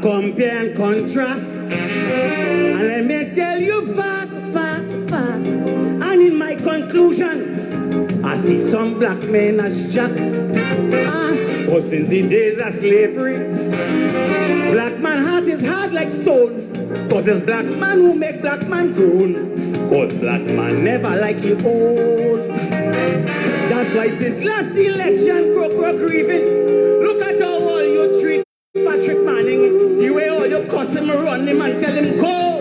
compare and contrast. And let me tell you fast. And in my conclusion, I see some black men as jack. But since the days of slavery, black man heart is hard like stone. Cause it's black man who make black man groan. Cause black man never like his own. That's why this last election, crook grieving. Look at how all you treat Patrick Manning. The way all you cuss him, run him and tell him go.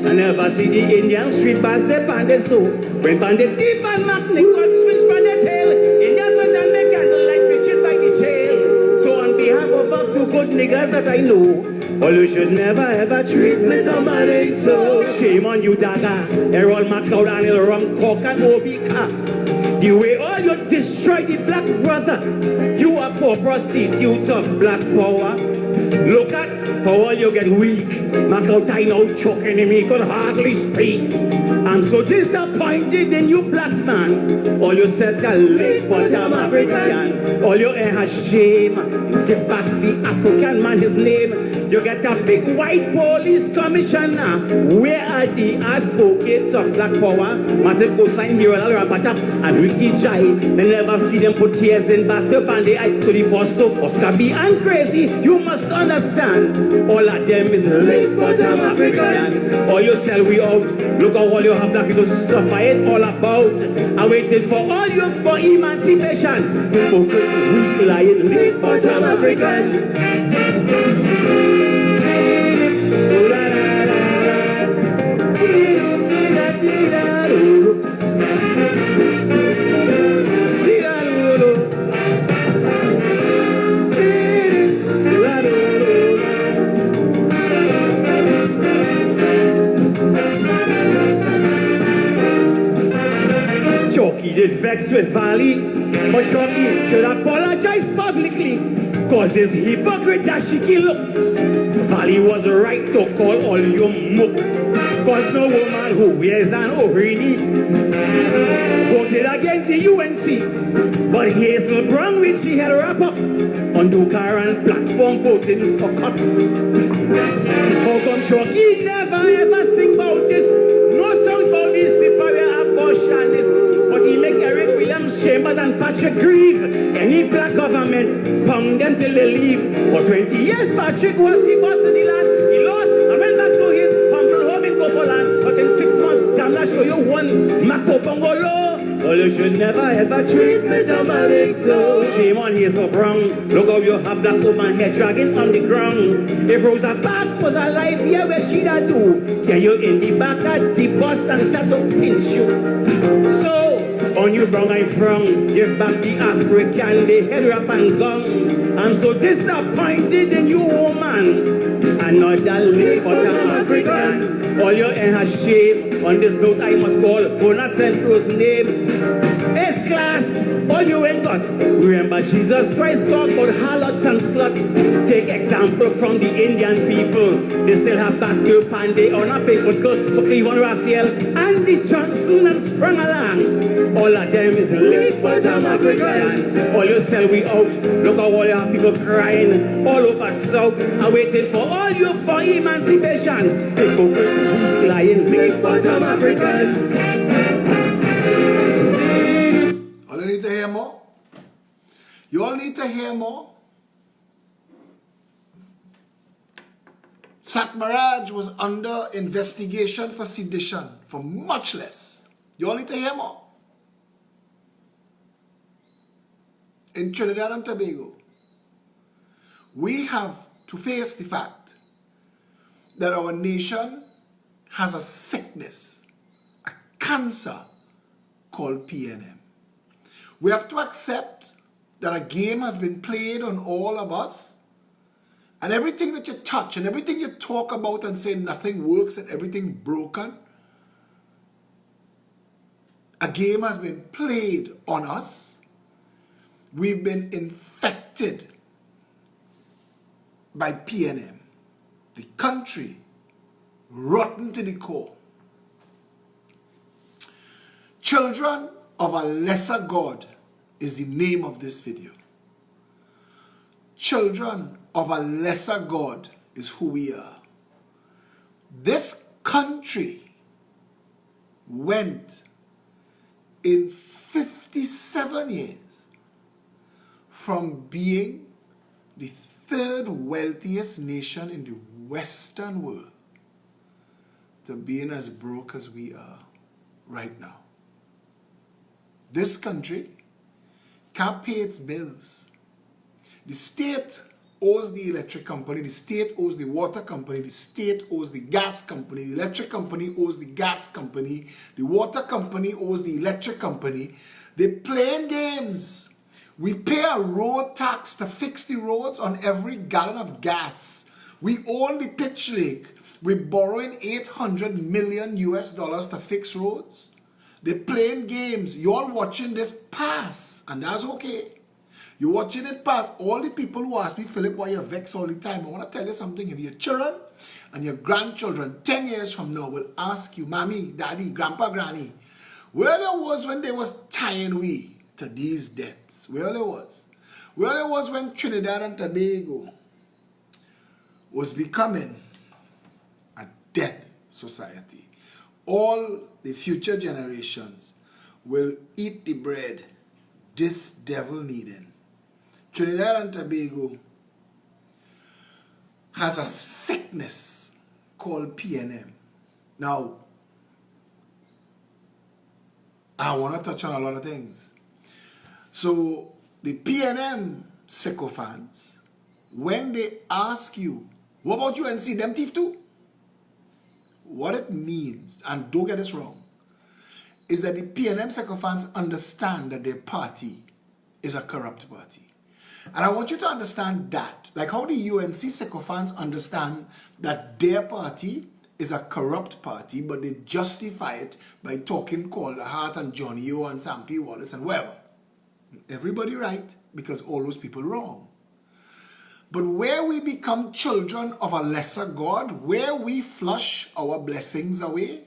I never see the Indian street bars, they bandit so. When bandit deep and McNick got switch by the tail. Indians went and make candlelight pitching by the jail. So on behalf of a few good niggas that I know, well, you should never ever treat me somebody so. Shame on you, Dagger. Errol McLeod and Ilram Cock and Obika. The way all you destroy the black brother, you are for prostitutes of black power. Look at how all you get weak. McLeod I now choking him, he could hardly speak. I'm so disappointed in you, black man. All you said that late bottom African. All you has shame. Give back the African man his name. You get a big white police commissioner. Where are the advocates of black power? Massive cosign here, Rabata and Ricky Jai. They never see them put tears in basket and they eye to the first to Oscar B and crazy. You must understand. All of them is late bottom African. All you sell we out. Look at all you have black people suffer it all about. I waited for all you for emancipation. Focus, weak lying, late bottom African. Chalky did vex with Valley, but Chalky should apologize publicly, cause this hypocrite dashiki look. Valley was right to call all you muck, cause no woman who wears an ovary voted against the UNC, but Hazel Brown, which she had wrap up on the current platform voting for cut. How come Chalky never ever sing about this? No songs about this separate abortionists, but he make Eric Williams Chambers and Patrick grieve. Any black government pound them till they leave. For 20 years Patrick was the boss of the land. He lost and went back to his humble home in Cocoland. But in 6 months, damn that show you one Mako Bongolo. Well, you should never ever treat me somebody so. Shame on Hazel Brown. Look how you have black woman head dragging on the ground. If Rosa Parks was alive here, where she'd a do? Can you in the back at the bus and start to pinch you? So, on you brown I frown. Give back the African, the head wrap and gum. I'm so disappointed in you, woman. Another late bottom African. All your hair has shame. On this note, I must call Bona Centro's name. It's class, all you ain't got. Remember, Jesus Christ talked about harlots and sluts. Take example from the Indian people. They still have Basque Pandey on a paper cut for Cleveland Raphael. Andy Johnson and sprung along. All of them is late bottom African. All you sell we out. Look at all your people crying all over South. I waited for all you for emancipation. Hypocrite, lying, late bottom African. All you need to hear more? You all need to hear more? Satmaraj was under investigation for sedition for much less. You all need to hear more? In Trinidad and Tobago, we have to face the fact that our nation has a sickness, a cancer called PNM. We have to accept that a game has been played on all of us, and everything that you touch and everything you talk about and say nothing works and everything broken, a game has been played on us. We've been infected by PNM. The country rotten to the core. Children of a lesser God is the name of this video. Children of a lesser God is who we are. This country went in 57 years from being the third wealthiest nation in the Western world to being as broke as we are right now. This country can't pay its bills. The state owes the electric company, the state owes the water company, the state owes the gas company, the electric company owes the gas company, the water company owes the electric company. They're playing games. We pay a road tax to fix the roads on every gallon of gas. We own the pitch lake. We're borrowing $800 million to fix roads. They're playing games. You're watching this pass, and that's okay. You're watching it pass. All the people who ask me, Philip, why you're vexed all the time, I want to tell you something. If your children and your grandchildren 10 years from now will ask you, Mommy, Daddy, Grandpa, Granny, where they was when they was tying we to these debts? Where they was? Where they was when Trinidad and Tobago was becoming a debt society? All the future generations will eat the bread this devil needed. Trinidad and Tobago has a sickness called PNM. Now, I want to touch on a lot of things. So, the PNM sycophants, when they ask you, what about UNC, them thief too? What it means, and don't get this wrong, is that the PNM sycophants understand that their party is a corrupt party. And I want you to understand that, like how the UNC sycophants understand that their party is a corrupt party, but they justify it by talking Calder Hart and Johnny O and Sam P. Wallace and whoever. Everybody right, because all those people wrong. But where we become children of a lesser God, where we flush our blessings away,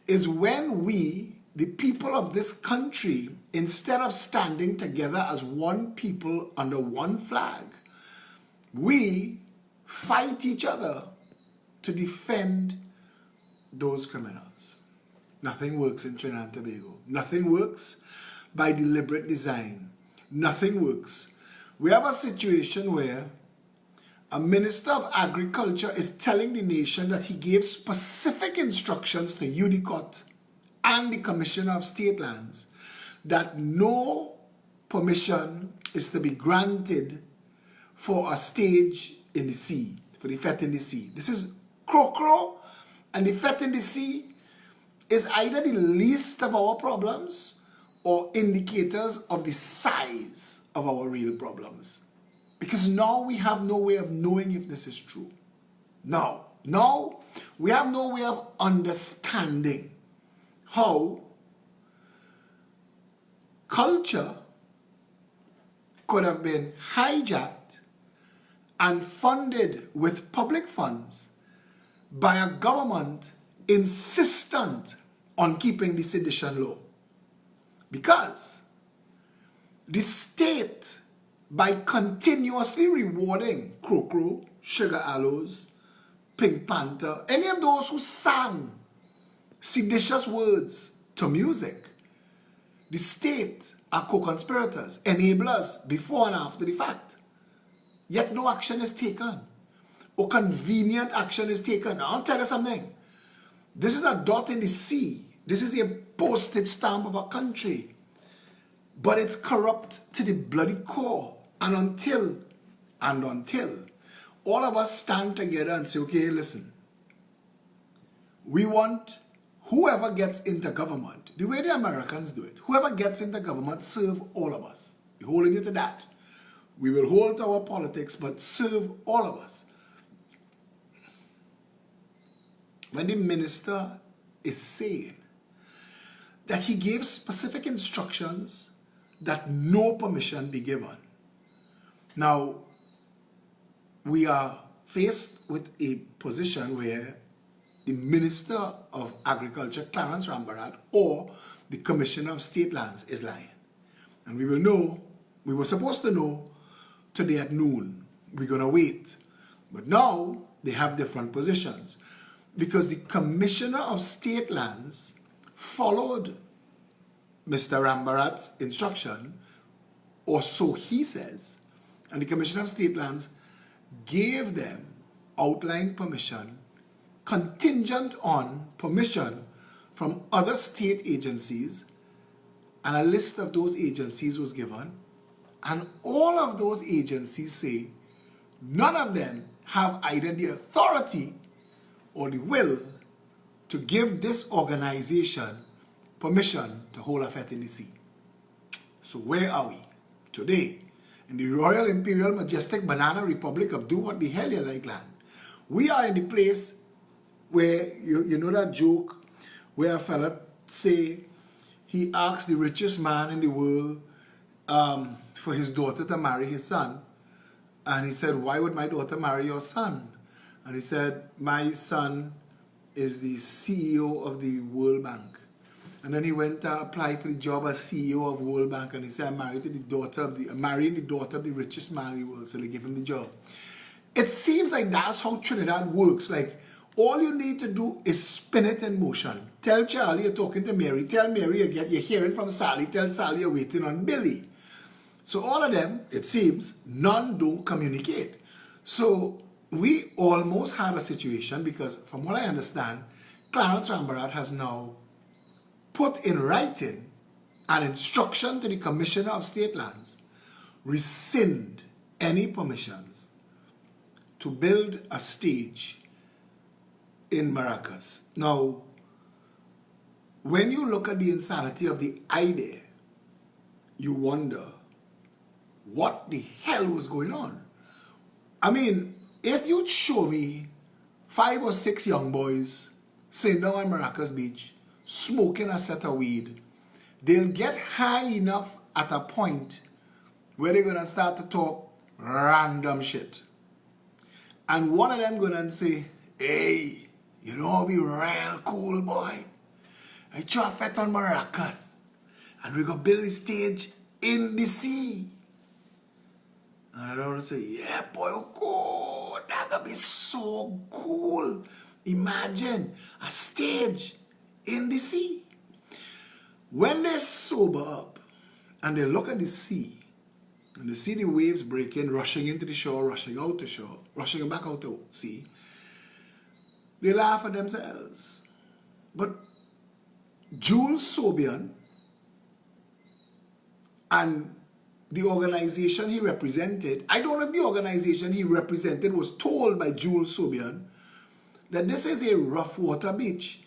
is when we, the people of this country, instead of standing together as one people under one flag, we fight each other to defend those criminals. Nothing works in Trinidad and Tobago. Nothing works by deliberate design. Nothing works. We have a situation where a minister of agriculture is telling the nation that he gave specific instructions to UDCOT and the Commissioner of State Lands that no permission is to be granted for a stage in the sea, for the fet in the sea. This is crow, and the fet in the sea is either the least of our problems or indicators of the size of our real problems. Because now we have no way of knowing if this is true. Now we have no way of understanding how culture could have been hijacked and funded with public funds by a government insistent on keeping the sedition law. Because the state, by continuously rewarding Crow, Sugar Aloes, Pink Panther, any of those who sang seditious words to music, the state are co-conspirators, enablers before and after the fact. Yet no action is taken, or convenient action is taken. Now, I'll tell you something. This is a dot in the sea. This is a postage stamp of a country. But it's corrupt to the bloody core. And until all of us stand together and say, okay, listen, we want whoever gets into government, the way the Americans do it, whoever gets into government, serve all of us. We're holding you to that. We will hold to our politics, but serve all of us. When the minister is saying that he gave specific instructions that no permission be given. Now, we are faced with a position where the Minister of Agriculture, Clarence Rambarat, or the Commissioner of State Lands is lying. And we were supposed to know today at noon. We're going to wait. But now they have different positions because the Commissioner of State Lands followed Mr. Rambarat's instruction, or so he says, and the Commissioner of State Lands gave them outline permission contingent on permission from other state agencies, and a list of those agencies was given, and all of those agencies say none of them have either the authority or the will to give this organization permission to hold a fete in the sea. So where are we today? In the Royal Imperial Majestic Banana Republic of do what the hell you like land. We are in the place where, you know that joke where a fella say he asked the richest man in the world for his daughter to marry his son. And he said, why would my daughter marry your son? And he said, my son is the CEO of the World Bank. And then he went to apply for the job as CEO of World Bank, and he said, I'm marrying the daughter of the richest man in the world. So they give him the job. It seems like that's how Trinidad works. Like, all you need to do is spin it in motion. Tell Charlie you're talking to Mary. Tell Mary you're hearing from Sally. Tell Sally you're waiting on Billy. So all of them, it seems, none do communicate. So we almost had a situation because, from what I understand, Clarence Rambarat has now put in writing an instruction to the Commissioner of State Lands, rescind any permissions to build a stage in Maracas. Now, when you look at the insanity of the idea, you wonder what the hell was going on. I mean, if you'd show me 5 or 6 young boys sitting down on Maracas Beach, smoking a set of weed, they'll get high enough at a point where they're going to start to talk random shit. And one of them going to say, hey, you know I'll be real cool, boy. I try to fet on Maracas, and we're going to build a stage in the sea. And I don't say, yeah, boy, oh, that going to be so cool. Imagine a stage in the sea. When they sober up and they look at the sea and they see the waves breaking, rushing into the shore, rushing out to shore, rushing back out to sea, they laugh at themselves. But Jules Sobian and the organization he represented, I don't know if the organization he represented was told by Jules Sobian that this is a rough water beach.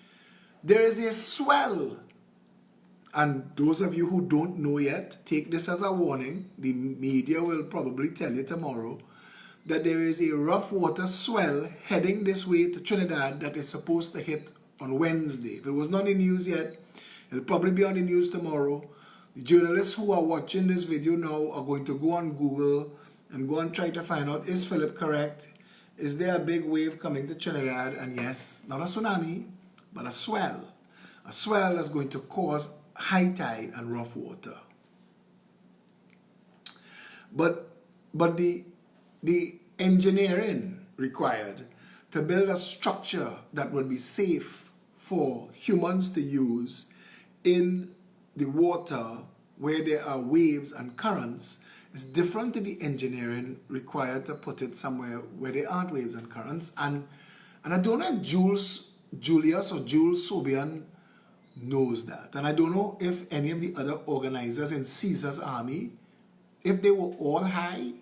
There is a swell, and those of you who don't know yet, take this as a warning. The media will probably tell you tomorrow that there is a rough water swell heading this way to Trinidad that is supposed to hit on Wednesday. If it was not in the news yet, it'll probably be on the news tomorrow. The journalists who are watching this video now are going to go on Google and go and try to find out, is Philip correct? Is there a big wave coming to Trinidad? And yes, not a tsunami, but a swell. A swell that's going to cause high tide and rough water. But the engineering required to build a structure that would be safe for humans to use in the water where there are waves and currents is different to the engineering required to put it somewhere where there aren't waves and currents. And I don't know if Julius or Jules Sobian knows that. And I don't know if any of the other organizers in Caesar's army, if they were all high,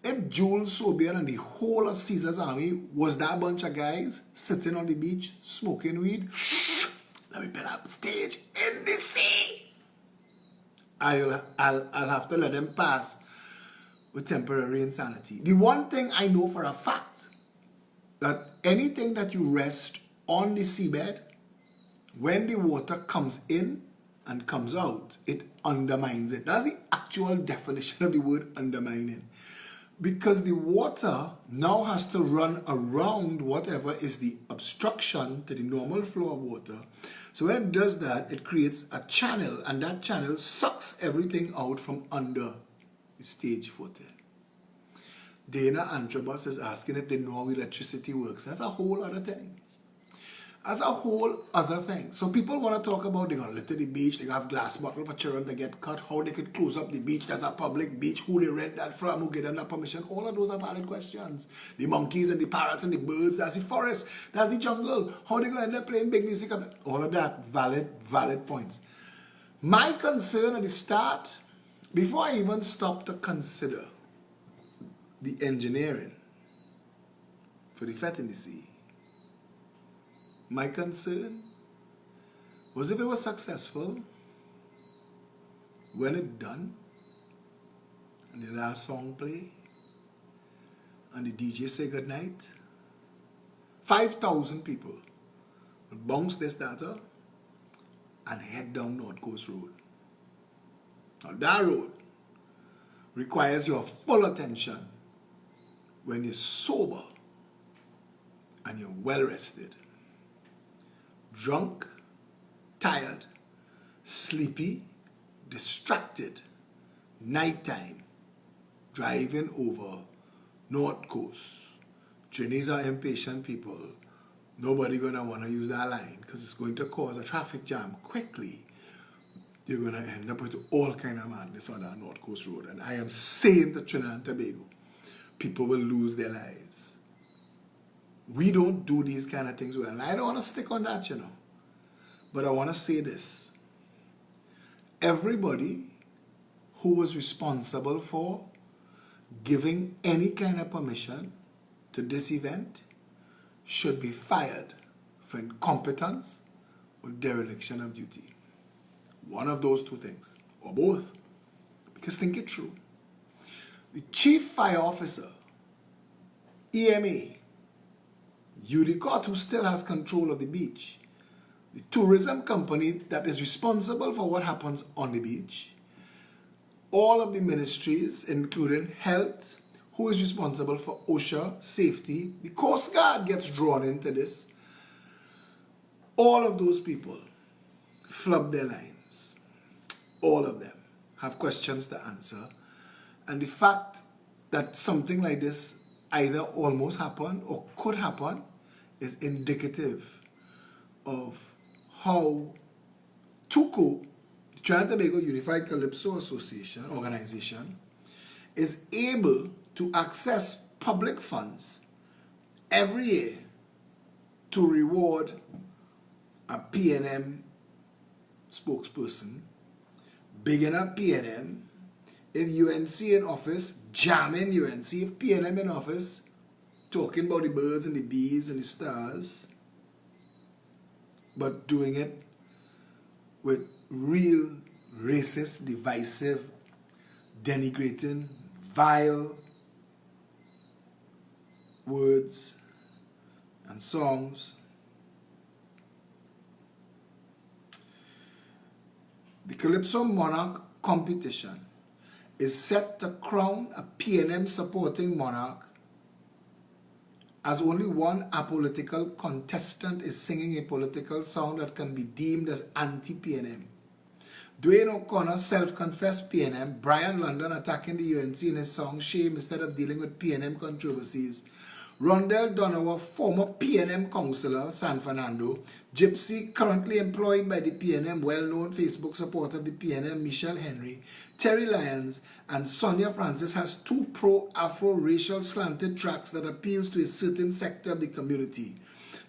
if Jules Sobian and the whole of Caesar's army was that bunch of guys sitting on the beach smoking weed. Let me build up a stage in the sea. I'll have to let them pass with temporary insanity. The one thing I know for a fact, that anything that you rest on the seabed, when the water comes in and comes out, it undermines it. That's the actual definition of the word undermining. Because the water now has to run around whatever is the obstruction to the normal flow of water. So when it does that, it creates a channel, and that channel sucks everything out from under the stage footing. Dana Antrobus is asking if they know how electricity works. That's a whole other thing. That's a whole other thing. So people want to talk about they're going to litter the beach, they have glass bottle for children to get cut, how they could close up the beach, there's a public beach, who they rent that from, who get them that permission. All of those are valid questions. The monkeys and the parrots and the birds, that's the forest, that's the jungle, how they going to end up playing big music. All of that valid points. My concern at the start, before I even stop to consider the engineering for the Fet in the Sea, my concern was if it was successful, when it done, and the last song play, and the DJ say goodnight, 5,000 people would bounce this data and head down North Coast Road. Now that road requires your full attention when you're sober and you're well rested. Drunk, tired, sleepy, distracted, nighttime, driving over North Coast. Trainees are impatient people. Nobody gonna want to use that line because it's going to cause a traffic jam quickly. You're gonna end up with all kind of madness on that North Coast Road. And I am saying to Trinidad and Tobago, people will lose their lives. We don't do these kind of things well. And I don't want to stick on that, But I want to say this. Everybody who was responsible for giving any kind of permission to this event should be fired for incompetence or dereliction of duty. One of those two things, or both. Because think it through. The chief fire officer, EMA, UDCOT, who still has control of the beach, the tourism company that is responsible for what happens on the beach, all of the ministries, including health, who is responsible for OSHA, safety, the Coast Guard gets drawn into this. All of those people flub their lines. All of them have questions to answer. And the fact that something like this either almost happened or could happen is indicative of how TUCO, the Trinidad and Tobago Unified Calypso Association organization, is able to access public funds every year to reward a PNM spokesperson, bigging up PNM. If UNC in office, jamming UNC. If PNM in office, talking about the birds and the bees and the stars, but doing it with real racist, divisive, denigrating, vile words and songs. The Calypso Monarch competition is set to crown a PNM supporting monarch, as only one apolitical contestant is singing a political song that can be deemed as anti-PNM. Dwayne O'Connor, self-confessed PNM, Brian London attacking the UNC in his song Shame instead of dealing with PNM controversies, Rondell Donowa, former PNM councillor, San Fernando, Gypsy, currently employed by the PNM, well-known Facebook supporter of the PNM, Michelle Henry, Terry Lyons, and Sonia Francis has two pro-Afro racial slanted tracks that appeals to a certain sector of the community.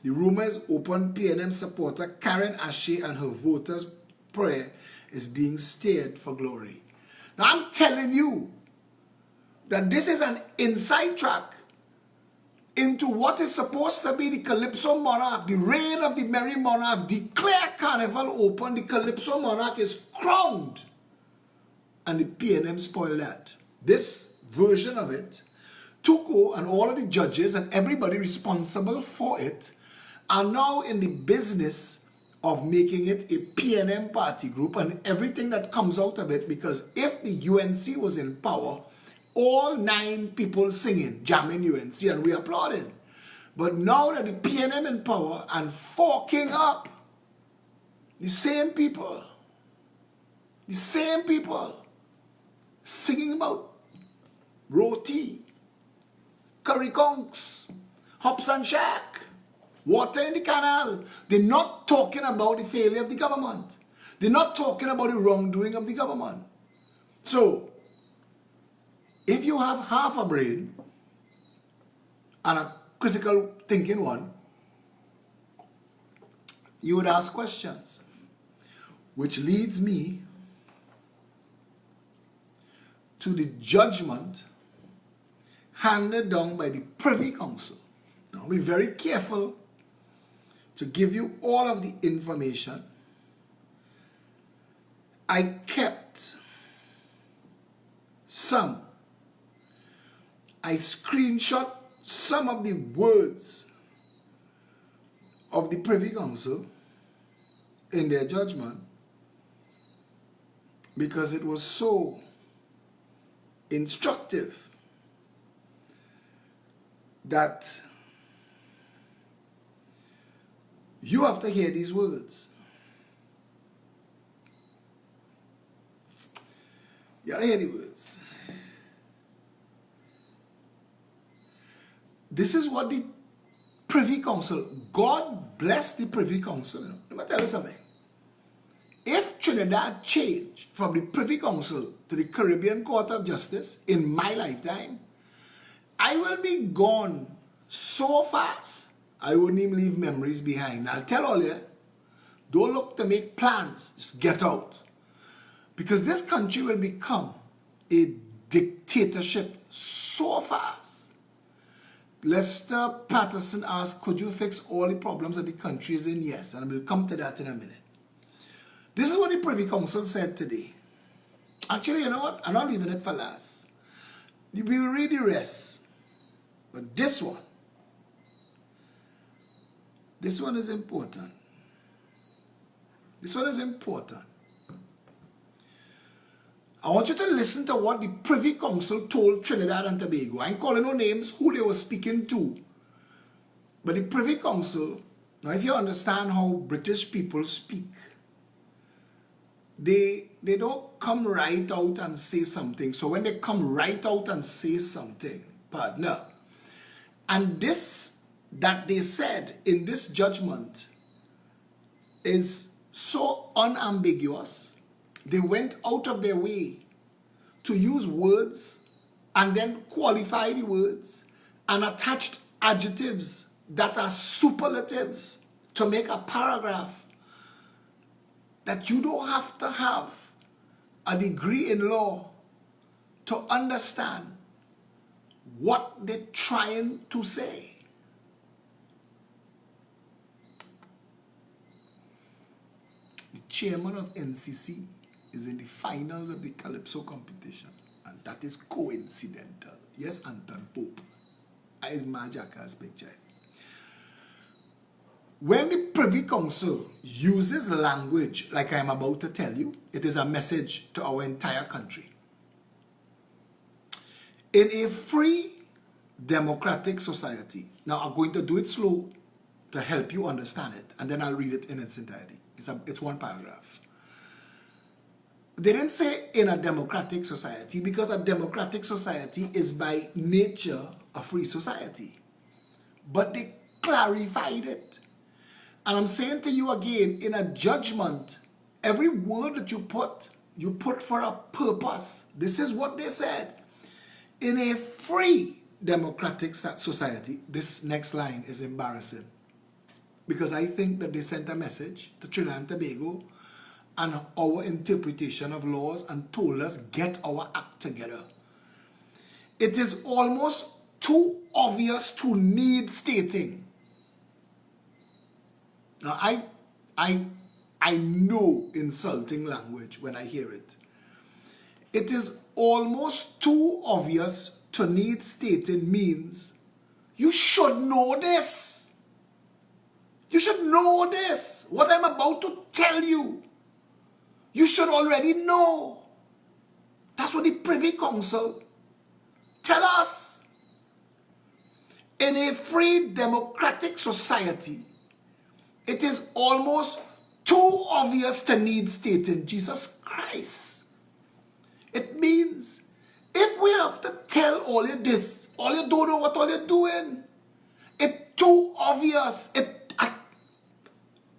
The rumor is open PNM supporter Karen Ashe and her voters' prayer is being steered for glory. Now I'm telling you that this is an inside track into what is supposed to be the Calypso Monarch, the reign of the Merry Monarch. Declare Carnival open, the Calypso Monarch is crowned. And the PNM spoiled that. This version of it, TUCO and all of the judges and everybody responsible for it are now in the business of making it a PNM party group and everything that comes out of it, because if the UNC was in power, all 9 people singing, jamming UNC, and we applauding. But now that the PNM in power and forking up, the same people singing about roti, curry conks, hops and shack, water in the canal. They're not talking about the failure of the government. They're not talking about the wrongdoing of the government. So, if you have half a brain and a critical thinking one, you would ask questions. Which leads me to the judgment handed down by the Privy Council. Now, be very careful to give you all of the information. I kept some. I screenshot some of the words of the Privy Council in their judgment because it was so instructive that you have to hear these words. You have to hear the words. This is what the Privy Council, God bless the Privy Council. Let me tell you something. If Trinidad changed from the Privy Council to the Caribbean Court of Justice in my lifetime, I will be gone so fast, I wouldn't even leave memories behind. I'll tell all you, don't look to make plans, just get out. Because this country will become a dictatorship so fast. Lester Patterson asked, could you fix all the problems that the country is in? Yes, and we'll come to that in a minute. This is what the Privy Council said today. Actually, you know what? I'm not leaving it for last. We will read the rest. But this one is important. This one is important. I want you to listen to what the Privy Council told Trinidad and Tobago. I ain't calling no names, who they were speaking to. But the Privy Council, now if you understand how British people speak, they don't come right out and say something. So when they come right out and say something, partner, and this that they said in this judgment is so unambiguous, they went out of their way to use words and then qualify the words and attached adjectives that are superlatives to make a paragraph that you don't have to have a degree in law to understand what they're trying to say. The chairman of NCC is in the finals of the Calypso competition, and that is coincidental. Yes, Anton Pope. Is Maracas picture. When the Privy Council uses language like I'm about to tell you, it is a message to our entire country. In a free democratic society, now I'm going to do it slow to help you understand it, and then I'll read it in its entirety. It's one paragraph. They didn't say in a democratic society, because a democratic society is by nature a free society. But they clarified it. And I'm saying to you again, in a judgment, every word that you put for a purpose. This is what they said. In a free democratic society, this next line is embarrassing. Because I think that they sent a message to Trinidad and Tobago and our interpretation of laws and told us, get our act together. It is almost too obvious to need stating. Now, I know insulting language when I hear it. It is almost too obvious to need stating means you should know this. You should know this. What I'm about to tell you, you should already know. That's what the Privy Council tell us. In a free democratic society, it is almost too obvious to need stating Jesus Christ. It means if if we have to tell all you this, all you don't know what all you're doing, it's too obvious.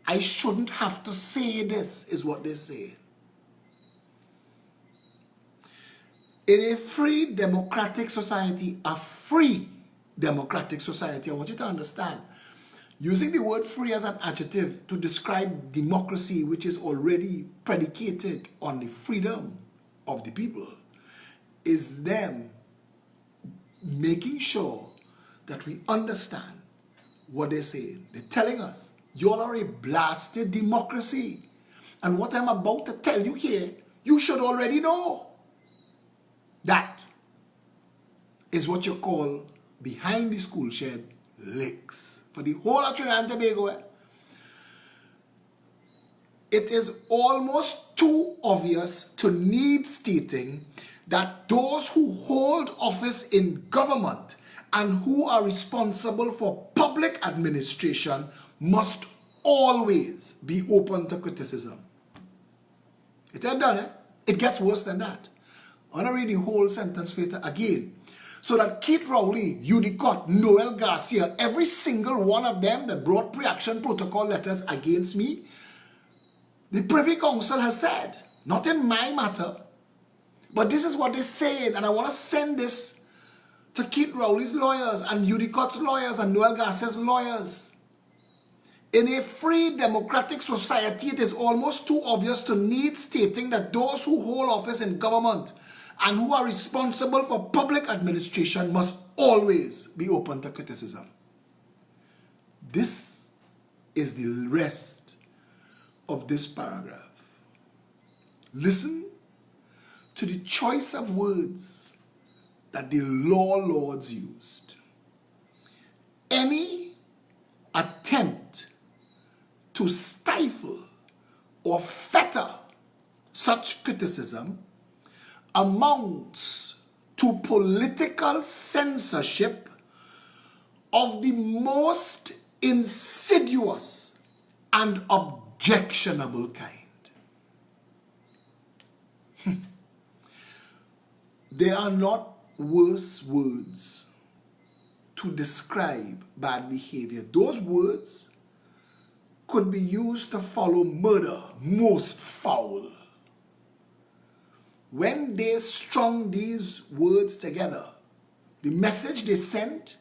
I shouldn't have to say this, is what they say. In a free democratic society, a free democratic society, I want you to understand, using the word free as an adjective to describe democracy, which is already predicated on the freedom of the people, is them making sure that we understand what they're saying. They're telling us, y'all are a blasted democracy. And what I'm about to tell you here, you should already know. That is what you call behind the school shed licks. For the whole of Trinidad and Tobago, it is almost too obvious to need stating that those who hold office in government and who are responsible for public administration must always be open to criticism. It ain't done, eh? It gets worse than that. I want to read the whole sentence later again. So that Keith Rowley, Udicott, Noel Garcia, every single one of them that brought pre-action protocol letters against me, the Privy Council has said, not in my matter, but this is what they're saying, and I want to send this to Keith Rowley's lawyers and Udicott's lawyers and Noel Garcia's lawyers. In a free democratic society, it is almost too obvious to need stating that those who hold office in government and who are responsible for public administration must always be open to criticism. This is the rest of this paragraph. Listen to the choice of words that the law lords used. Any attempt to stifle or fetter such criticism amounts to political censorship of the most insidious and objectionable kind. There are not worse words to describe bad behavior. Those words could be used to follow murder, most foul. When they strung these words together, the message they sent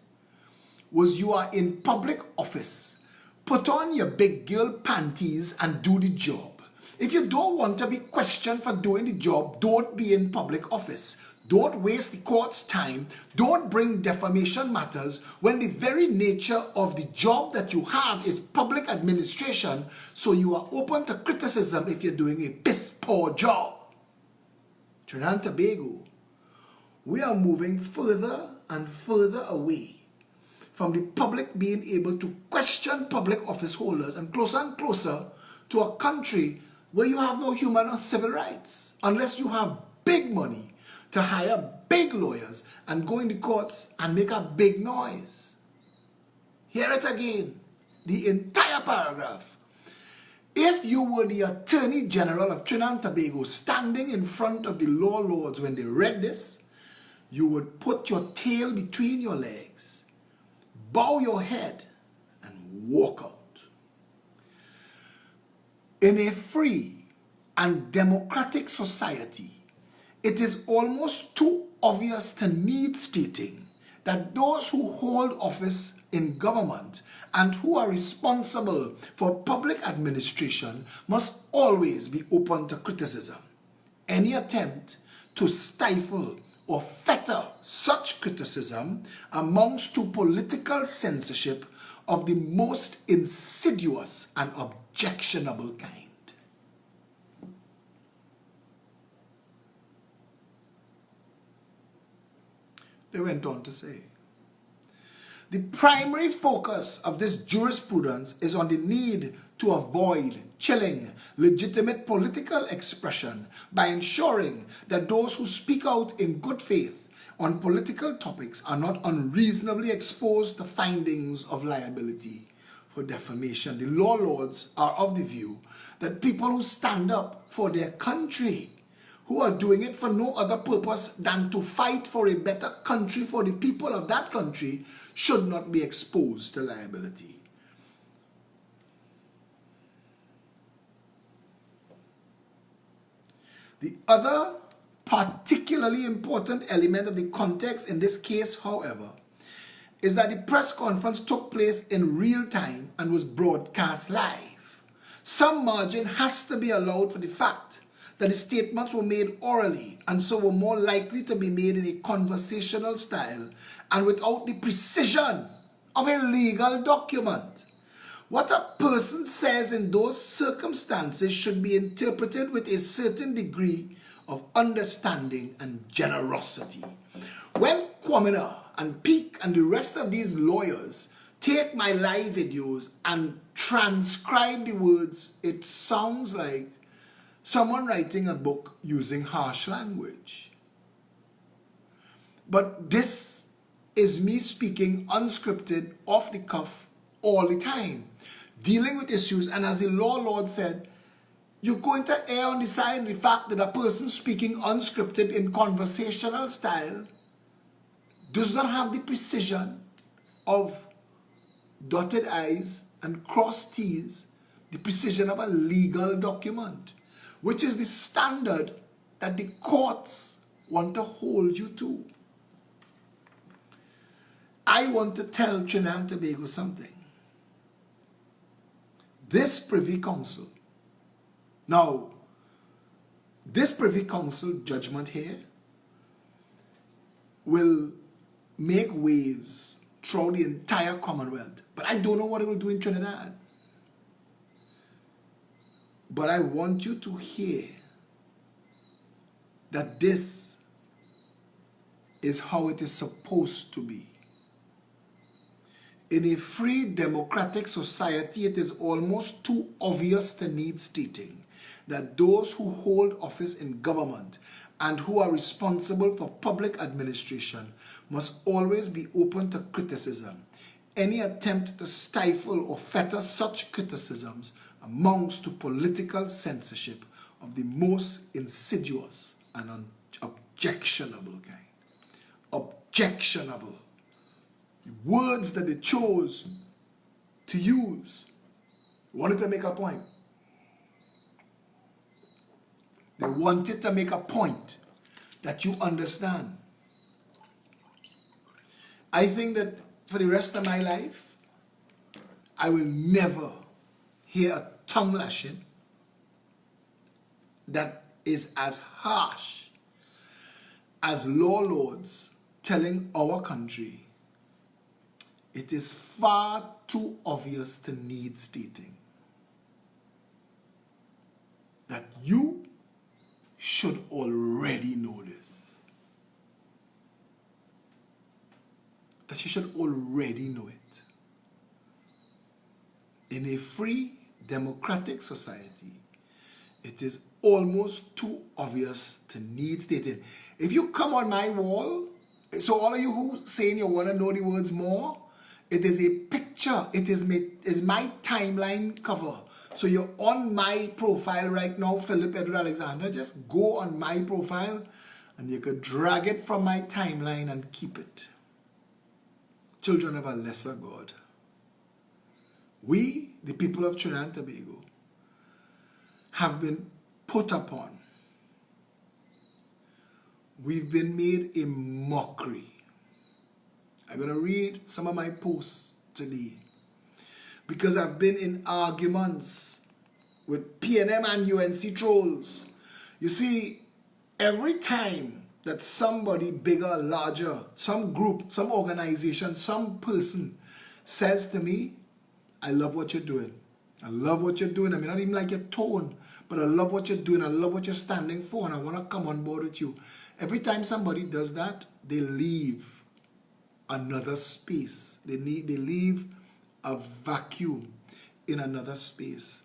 was, you are in public office. Put on your big girl panties and do the job. If you don't want to be questioned for doing the job, don't be in public office. Don't waste the court's time. Don't bring defamation matters when the very nature of the job that you have is public administration, so you are open to criticism if you're doing a piss-poor job. Trinidad and Tobago, we are moving further and further away from the public being able to question public office holders and closer to a country where you have no human or civil rights unless you have big money to hire big lawyers and go in the courts and make a big noise. Hear it again, the entire paragraph. If you were the Attorney General of Trinidad and Tobago standing in front of the law lords when they read this, you would put your tail between your legs, bow your head, and walk out. In a free and democratic society, it is almost too obvious to need stating that those who hold office in government and who are responsible for public administration must always be open to criticism. Any attempt to stifle or fetter such criticism amounts to political censorship of the most insidious and objectionable kind. They went on to say, the primary focus of this jurisprudence is on the need to avoid chilling legitimate political expression by ensuring that those who speak out in good faith on political topics are not unreasonably exposed to findings of liability for defamation. The law lords are of the view that people who stand up for their country, who are doing it for no other purpose than to fight for a better country for the people of that country should not be exposed to liability. The other particularly important element of the context in this case, however, is that the press conference took place in real time and was broadcast live. Some margin has to be allowed for the fact that the statements were made orally and so were more likely to be made in a conversational style and without the precision of a legal document. What a person says in those circumstances should be interpreted with a certain degree of understanding and generosity. When Kwamina and Peak and the rest of these lawyers take my live videos and transcribe the words, it sounds like someone writing a book using harsh language. But this is me speaking unscripted, off the cuff, all the time, dealing with issues. And as the law lord said, you're going to err on the side of the fact that a person speaking unscripted in conversational style does not have the precision of dotted I's and crossed T's, the precision of a legal document, which is the standard that the courts want to hold you to. I want to tell Trinidad and Tobago something. This Privy Council, now, this Privy Council judgment here will make waves throughout the entire Commonwealth. But I don't know what it will do in Trinidad. But I want you to hear that this is how it is supposed to be. In a free democratic society, it is almost too obvious to need stating that those who hold office in government and who are responsible for public administration must always be open to criticism. Any attempt to stifle or fetter such criticisms amounts to political censorship of the most insidious and objectionable kind. Objectionable. The words that they chose to use wanted to make a point. They wanted to make a point that you understand. I think that for the rest of my life, I will never hear a tongue lashing that is as harsh as law lords telling our country it is far too obvious to need stating that you should already know this. That you should already know it. In a free, democratic society, it is almost too obvious to need stating. If you come on my wall, so all of you who saying you want to know the words more, it is a picture. It is my timeline cover. So you're on my profile right now, Philip Edward Alexander. Just go on my profile and you could drag it from my timeline and keep it. Children of a lesser God. We, the people of Trinidad and Tobago, have been put upon. We've been made a mockery. I'm going to read some of my posts today because I've been in arguments with PNM and UNC trolls. You see, every time that somebody bigger, larger, some group, some organization, some person says to me, I love what you're doing. I love what you're doing. I may not even like your tone, but I love what you're doing. I love what you're standing for, and I want to come on board with you. Every time somebody does that, they leave another space. They leave a vacuum in another space.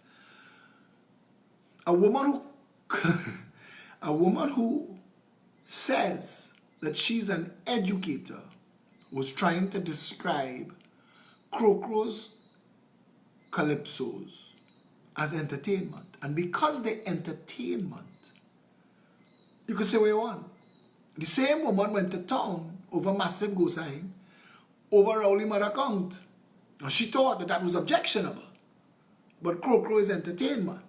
A woman who says that she's an educator was trying to describe Crocro's Calypsos as entertainment. And because they're entertainment, You could say what you want. The same woman went to town over massive go sign, over Rowley mother account. And she thought that that was objectionable. But Crow is entertainment.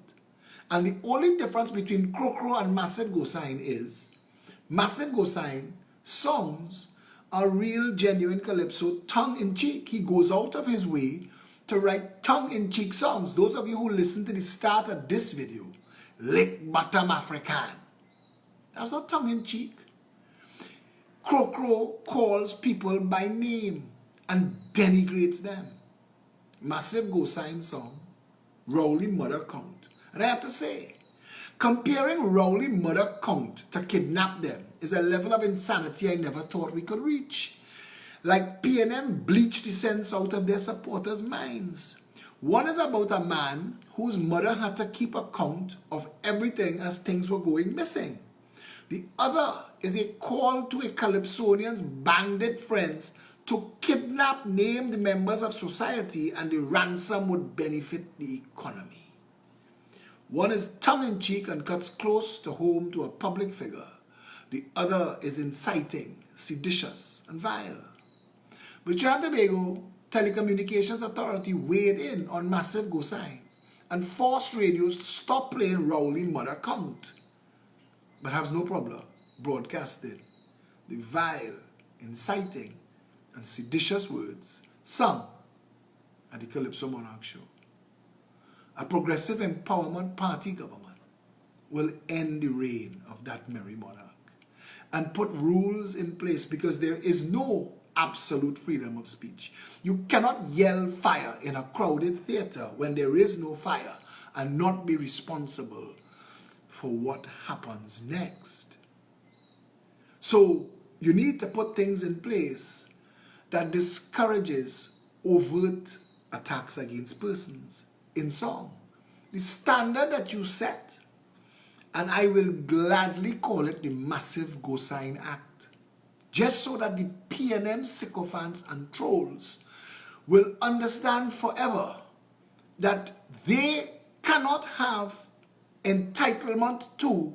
And the only difference between Crow and massive go sign is massive go sign songs are real, genuine Calypso, tongue-in-cheek. He goes out of his way to write tongue-in-cheek songs. Those of you who listen to the start of this video, lick bottom African. That's not tongue-in-cheek. Crow calls people by name and denigrates them. Massive go sign song, Rowley mother count. And I have to say, comparing Rowley mother count to kidnap them is a level of insanity I never thought we could reach. Like PNM bleached the sense out of their supporters' minds. One is about a man whose mother had to keep account of everything as things were going missing. The other is a call to a Calypsonian's bandit friends to kidnap named members of society, and the ransom would benefit the economy. One is tongue-in-cheek and cuts close to home to a public figure. The other is inciting, seditious, and vile. But Trinidad and Tobago Telecommunications Authority weighed in on massive go sign and forced radios to stop playing Rowley mother count, but has no problem broadcasting the vile, inciting, and seditious words sung at the Calypso Monarch Show. A progressive empowerment party government will end the reign of that merry monarch and put rules in place, because there is no absolute freedom of speech. You cannot yell fire in a crowded theater when there is no fire and not be responsible for what happens next. So you need to put things in place that discourages overt attacks against persons in song. The standard that you set, and I will gladly call it the Massive Go Sign Act, just so that the PNM sycophants and trolls will understand forever that they cannot have entitlement to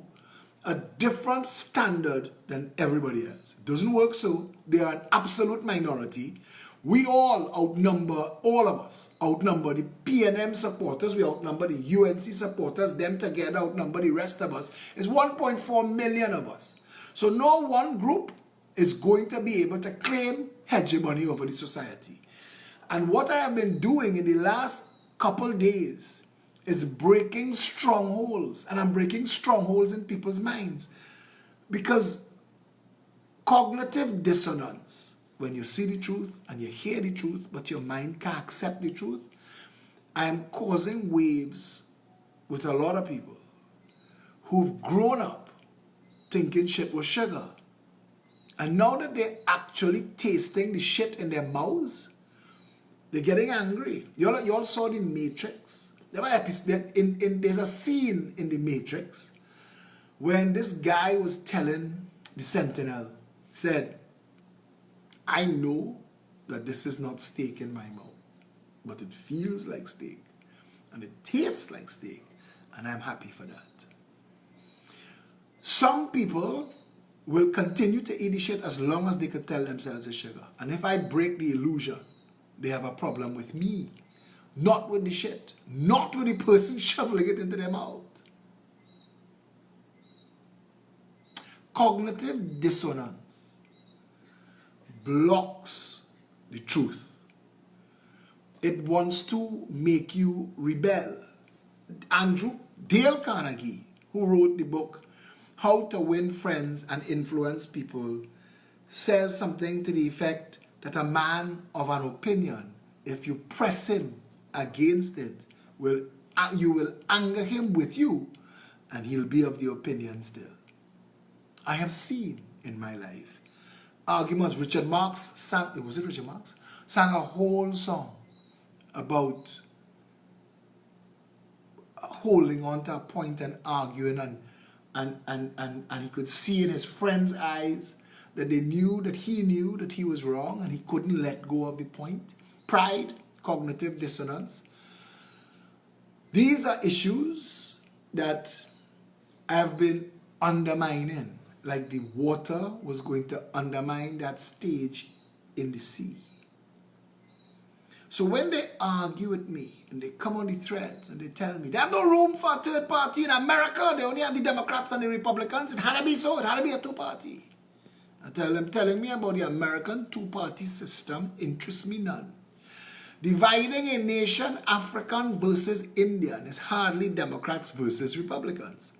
a different standard than everybody else. It doesn't work so. They are an absolute minority. We all outnumber, all of us outnumber the PNM supporters, we outnumber the UNC supporters, them together outnumber the rest of us. It's 1.4 million of us. So no one group is going to be able to claim hegemony over the society. And what I have been doing in the last couple days is breaking strongholds, and I'm breaking strongholds in people's minds, because cognitive dissonance, when you see the truth and you hear the truth but your mind can't accept the truth, I am causing waves with a lot of people who've grown up thinking shit was sugar, and now that they're actually tasting the shit in their mouths, they're getting angry. You all saw the Matrix. There's a scene in the Matrix when this guy was telling the Sentinel, said, I know that this is not steak in my mouth, but it feels like steak and it tastes like steak, and I'm happy for that. Some people will continue to eat the shit as long as they could tell themselves it's sugar. And if I break the illusion, they have a problem with me. Not with the shit. Not with the person shoveling it into their mouth. Cognitive dissonance blocks the truth. It wants to make you rebel. Dale Carnegie, who wrote the book How to Win Friends and Influence People, says something to the effect that a man of an opinion, if you press him against it, you will anger him with you, and he'll be of the opinion still. I have seen in my life arguments. Richard Marx sang a whole song about holding on to a point and arguing, and he could see in his friend's eyes that he knew that he was wrong, and he couldn't let go of the point. Pride, cognitive dissonance. These are issues that I have been undermining, like the water was going to undermine that stage in the sea. So when they argue with me and they come on the threads and they tell me there's no room for a third party in America, they only have the Democrats and the Republicans, it had to be so, it had to be a two-party. I tell them, telling me about the American two-party system interests me none. Dividing a nation, African versus Indian, is hardly Democrats versus Republicans.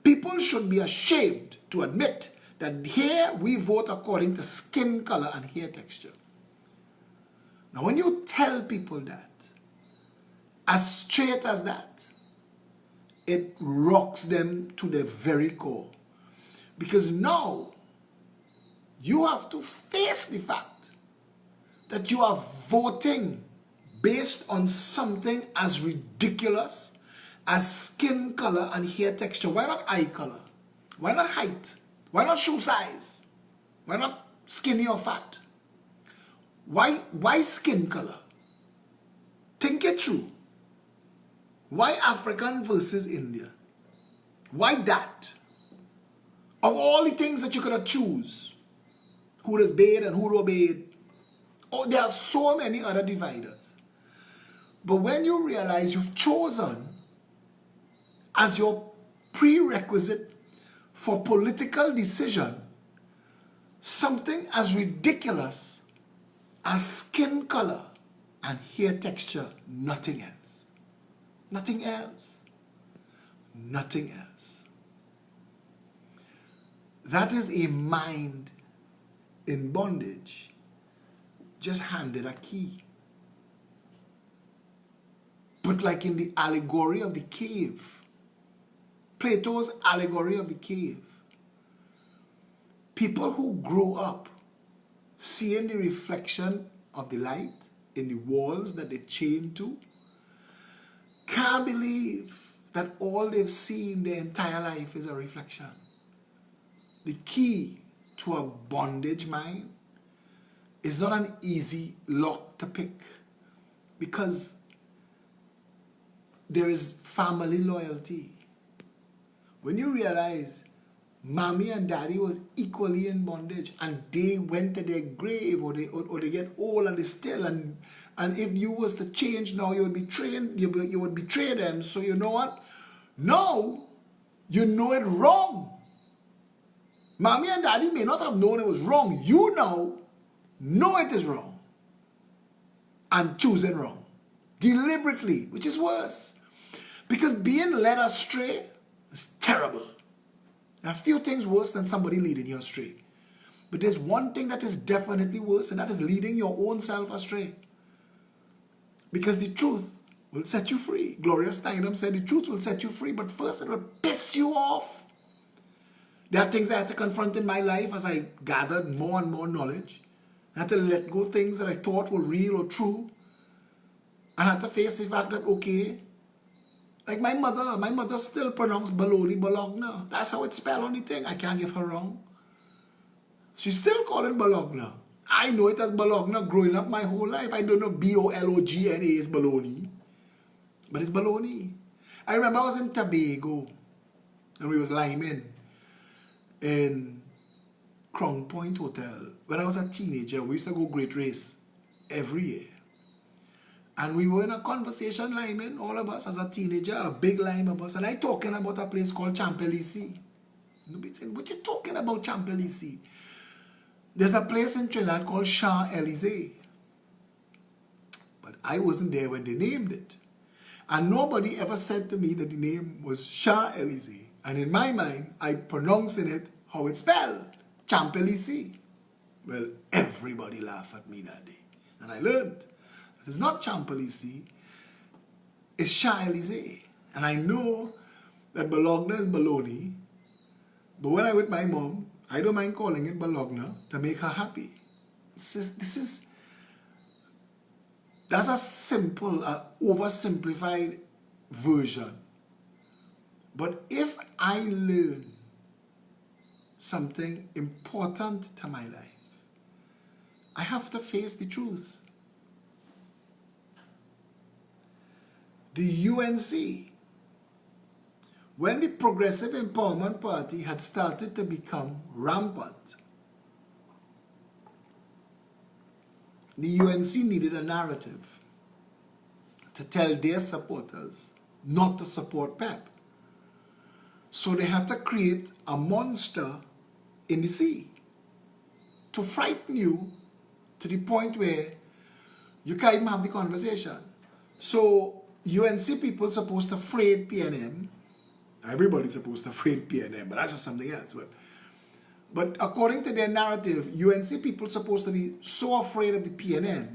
People should be ashamed to admit that here we vote according to skin color and hair texture. Now, when you tell people that, as straight as that, it rocks them to their very core. Because now, you have to face the fact that you are voting based on something as ridiculous as skin color and hair texture. Why not eye color? Why not height? Why not shoe size? Why not skinny or fat? Why skin color? Think it through. Why African versus Indian? Why that? Of all the things that you could have choose, who does bathe and who don't bathe, oh, there are so many other dividers. But when you realize you've chosen as your prerequisite for political decision something as ridiculous as skin color and hair texture, nothing else. Nothing else. Nothing else. That is a mind in bondage, just handed a key. But like in the allegory of the cave, Plato's allegory of the cave, people who grow up seeing the reflection of the light in the walls that they chain to, can't believe that all they've seen their entire life is a reflection. The key to a bondage mind is not an easy lock to pick, because there is family loyalty. When you realize mommy and daddy was equally in bondage and they went to their grave, or they get old and they still, and if you was to change now, you would betray them. So you know what? No, you know it wrong. Mommy and daddy may not have known it was wrong. You know it is wrong and choosing wrong deliberately, which is worse, because being led astray is terrible. There are few things worse than somebody leading you astray. But there's one thing that is definitely worse, and that is leading your own self astray. Because the truth will set you free. Gloria Steinem said the truth will set you free, but first it will piss you off. There are things I had to confront in my life as I gathered more and more knowledge. I had to let go things that I thought were real or true. I had to face the fact that, okay, like my mother still pronounced baloney Bologna. That's how it's spelled on the thing. I can't give her wrong. She still call it Bologna. I know it as Bologna growing up my whole life. I don't know Bologna is baloney. But it's baloney. I remember I was in Tobago and we was liming in Crown Point Hotel. When I was a teenager, we used to go Great Race every year. And we were in a conversation liming, all of us as a teenager, a big lime of us, and I talking about a place called Champelisi. Nobody saying, what you talking about Champelisi? There's a place in Trinidad called Champs-Élysées. But I wasn't there when they named it. And nobody ever said to me that the name was Champs-Élysées. And in my mind, I pronouncing it how it's spelled, Champelisi. Well, everybody laughed at me that day. And I learned. It's not Champelisi, it's Champs-Élysées. And I know that Bologna is baloney, but when I'm with my mom, I don't mind calling it Bologna to make her happy. That's a simple, oversimplified version. But if I learn something important to my life, I have to face the truth. The UNC when the Progressive Empowerment Party had started to become rampant, the UNC needed a narrative to tell their supporters not to support PEP. So they had to create a monster in the sea to frighten you to the point where you can't even have the conversation. So UNC people supposed to afraid PNM. Everybody's supposed to afraid PNM, but that's just something else. But according to their narrative, UNC people supposed to be so afraid of the PNM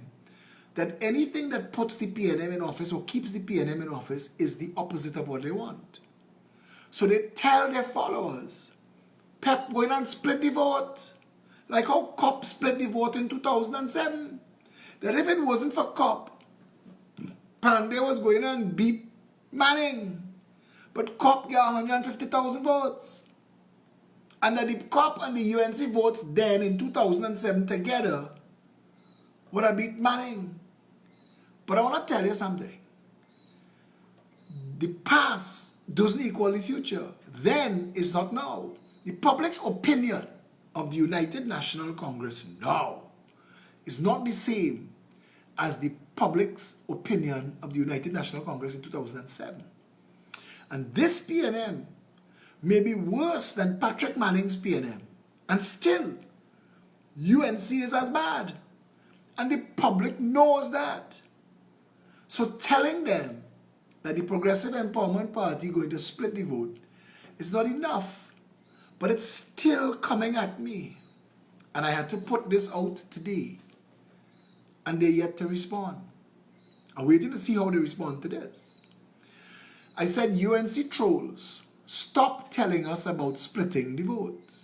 that anything that puts the PNM in office or keeps the PNM in office is the opposite of what they want. So they tell their followers, PEP going and split the vote. Like how COP split the vote in 2007. That if it wasn't for COP, Pandey was going and beat Manning. But COP got 150,000 votes. And that the COP and the UNC votes then in 2007 together would have beat Manning. But I want to tell you something. The past doesn't equal the future. Then is not now. The public's opinion of the United National Congress now is not the same as the public's opinion of the United National Congress in 2007. And this PNM may be worse than Patrick Manning's PNM. And still, UNC is as bad. And the public knows that. So telling them that the Progressive Empowerment Party going to split the vote is not enough. But it's still coming at me. And I had to put this out today. And they're yet to respond. I'm waiting to see how they respond to this. I said, UNC trolls, stop telling us about splitting the vote.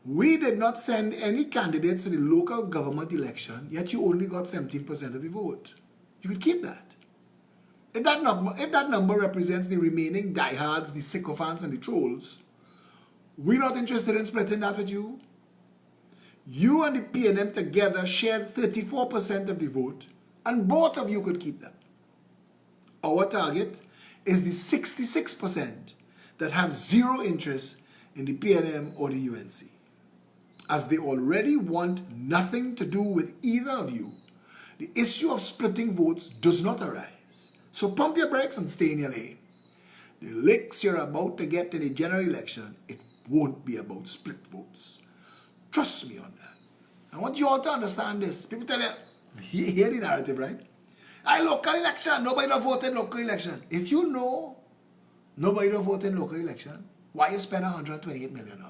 We did not send any candidates to the local government election, yet you only got 17% of the vote. You could keep that. If that number represents the remaining diehards, the sycophants, and the trolls, we're not interested in splitting that with you. You and the PNM together shared 34% of the vote, and both of you could keep that. Our target is the 66% that have zero interest in the PNM or the UNC. As they already want nothing to do with either of you, the issue of splitting votes does not arise. So pump your brakes and stay in your lane. The licks you're about to get in the general election, it won't be about split votes. Trust me on that. I want you all to understand this. People tell you, hear the narrative, right? Local election, nobody don't vote in local election. If you know nobody don't vote in local election, why you spend $128 million?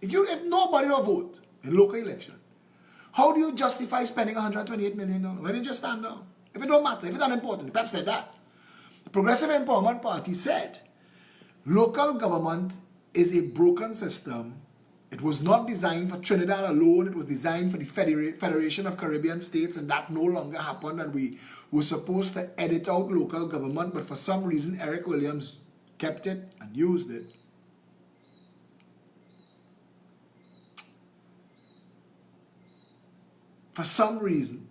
If nobody don't vote in local election, how do you justify spending $128 million? Why don't you just stand down? If it don't matter, if it's unimportant, the PEP said that. The Progressive Empowerment Party said, local government is a broken system. It was not designed for Trinidad alone. It was designed for the Federation of Caribbean States, and that no longer happened. And we were supposed to edit out local government, but for some reason, Eric Williams kept it and used it. For some reason.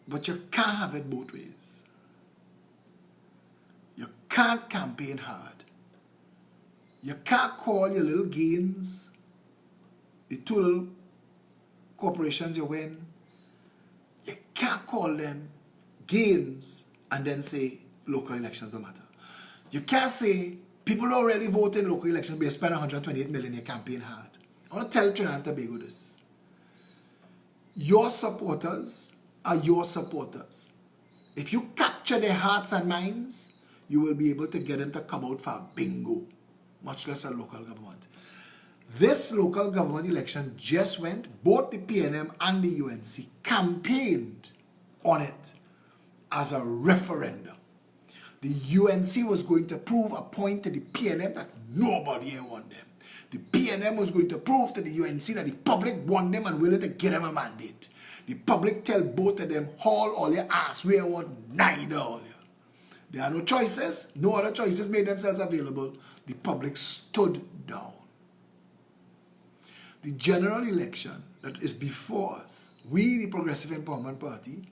But you can't have it both ways. You can't campaign hard. You can't call your little gains, the two little corporations you win, you can't call them gains and then say local elections don't matter. You can't say people already vote in local elections but you spend $128 million in your campaign hard. I want to tell Trinidad and Tobago this. Your supporters are your supporters. If you capture their hearts and minds, you will be able to get them to come out for a bingo, much less a local government. This local government election just went, both the PNM and the UNC campaigned on it as a referendum. The UNC was going to prove a point to the PNM that nobody here want them. The PNM was going to prove to the UNC that the public want them and willing to give them a mandate. The public tell both of them, haul all your ass, we don't want neither all you. There are no choices, no other choices made themselves available. The public stood down. The general election that is before us, we, the Progressive Empowerment Party,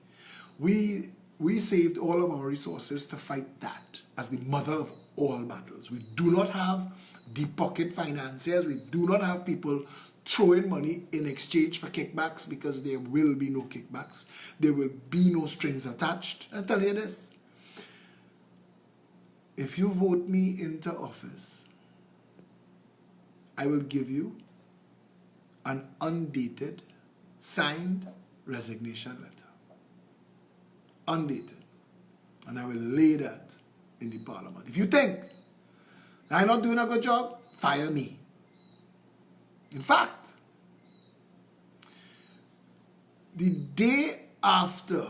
we we saved all of our resources to fight that as the mother of all battles. We do not have deep pocket financiers. We do not have people throwing money in exchange for kickbacks, because there will be no kickbacks. There will be no strings attached. I'll tell you this. If you vote me into office, I will give you an undated, signed resignation letter. Undated. And I will lay that in the parliament. If you think I'm not doing a good job, fire me. In fact, the day after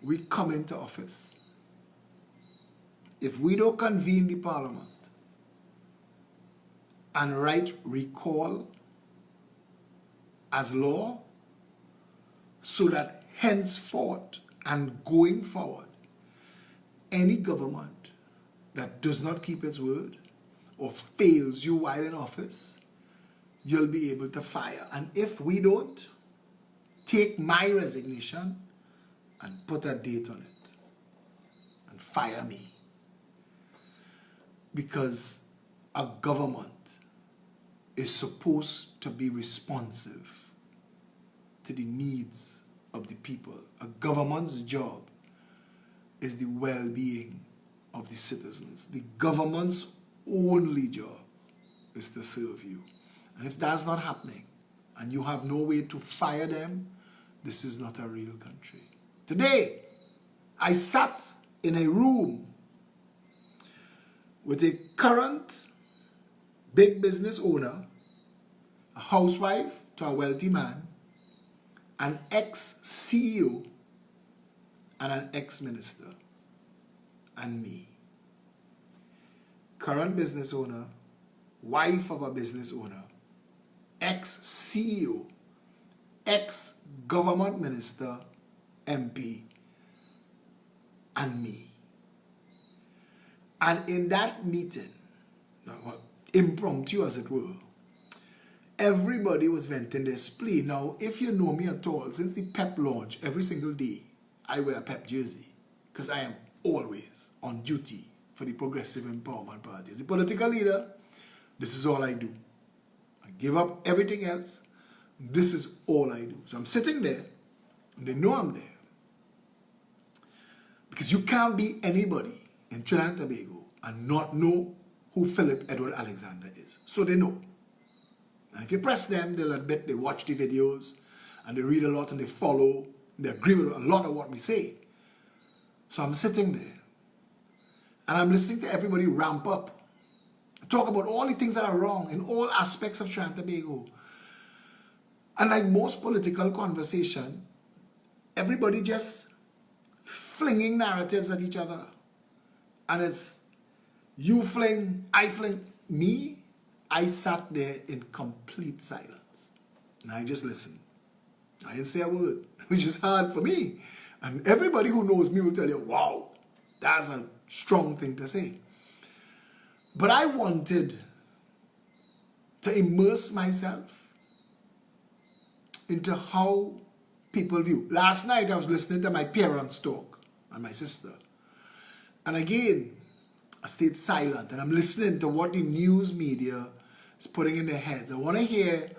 we come into office, if we don't convene the parliament and write recall as law, so that henceforth and going forward, any government that does not keep its word or fails you while in office, you'll be able to fire. And if we don't, take my resignation and put a date on it and fire me. Because a government is supposed to be responsive to the needs of the people. A government's job is the well-being of the citizens. The government's only job is to serve you. And if that's not happening, and you have no way to fire them, this is not a real country. Today, I sat in a room with a current big business owner, a housewife to a wealthy man, an ex-CEO, and an ex-minister, and me. Current business owner, wife of a business owner, ex-CEO, ex-government minister, MP, and me. And in that meeting, impromptu as it were, everybody was venting their spleen. Now, if you know me at all, since the PEP launch, every single day, I wear a PEP jersey, because I am always on duty for the Progressive Empowerment Party. As a political leader, this is all I do. I give up everything else. This is all I do. So I'm sitting there, and they know I'm there. Because you can't be anybody in Trinidad and Tobago and not know who Philip Edward Alexander is. So they know. And if you press them, they'll admit they watch the videos, and they read a lot, and they follow. They agree with a lot of what we say. So I'm sitting there, and I'm listening to everybody ramp up, talk about all the things that are wrong in all aspects of Trinidad and Tobago. And like most political conversation, everybody just flinging narratives at each other. And it's you fling, I fling. Me, I sat there in complete silence. And I just listened. I didn't say a word, which is hard for me. And everybody who knows me will tell you, wow, that's a strong thing to say. But I wanted to immerse myself into how people view. Last night I was listening to my parents talk and my sister. And again, I stayed silent and I'm listening to what the news media is putting in their heads. I want to hear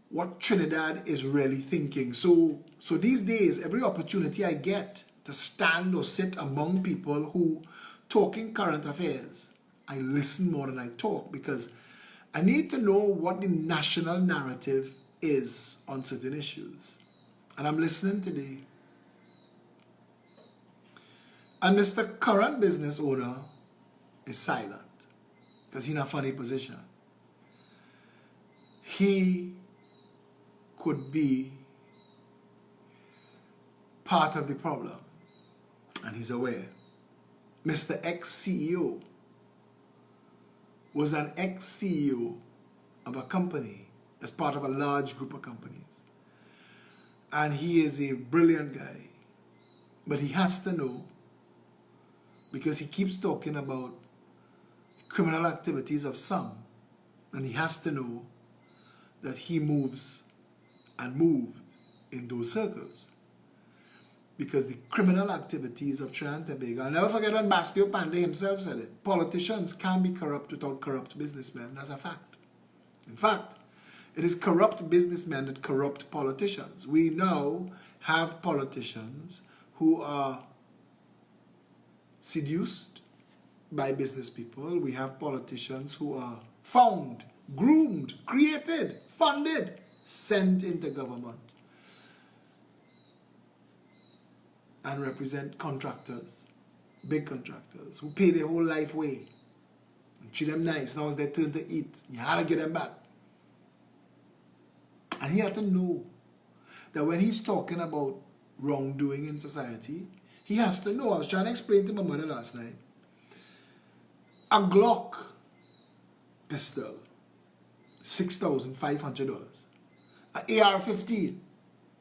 what Trinidad is really thinking. So these days, every opportunity I get to stand or sit among people who talking current affairs, I listen more than I talk, because I need to know what the national narrative is on certain issues. And I'm listening today. And Mr. Current business owner is silent because he's in a funny position. He could be part of the problem, and he's aware. Mr. Ex-CEO was an ex-CEO of a company as part of a large group of companies. And he is a brilliant guy. But he has to know, because he keeps talking about criminal activities of some, and he has to know that he moves and moved in those circles. because the criminal activities of Trinidad and Tobago. I'll never forget when Bastio Pandey himself said it. Politicians can't be corrupt without corrupt businessmen. That's a fact. In fact, it is corrupt businessmen that corrupt politicians. We now have politicians who are seduced by business people. We have politicians who are found, groomed, created, funded, sent into government and represent contractors, big contractors, who pay their whole life away and treat them nice. Now it's their turn to eat. You had to get them back. And he had to know that when he's talking about wrongdoing in society, he has to know. I was trying to explain to my mother last night. A Glock pistol, $6,500. An AR-15,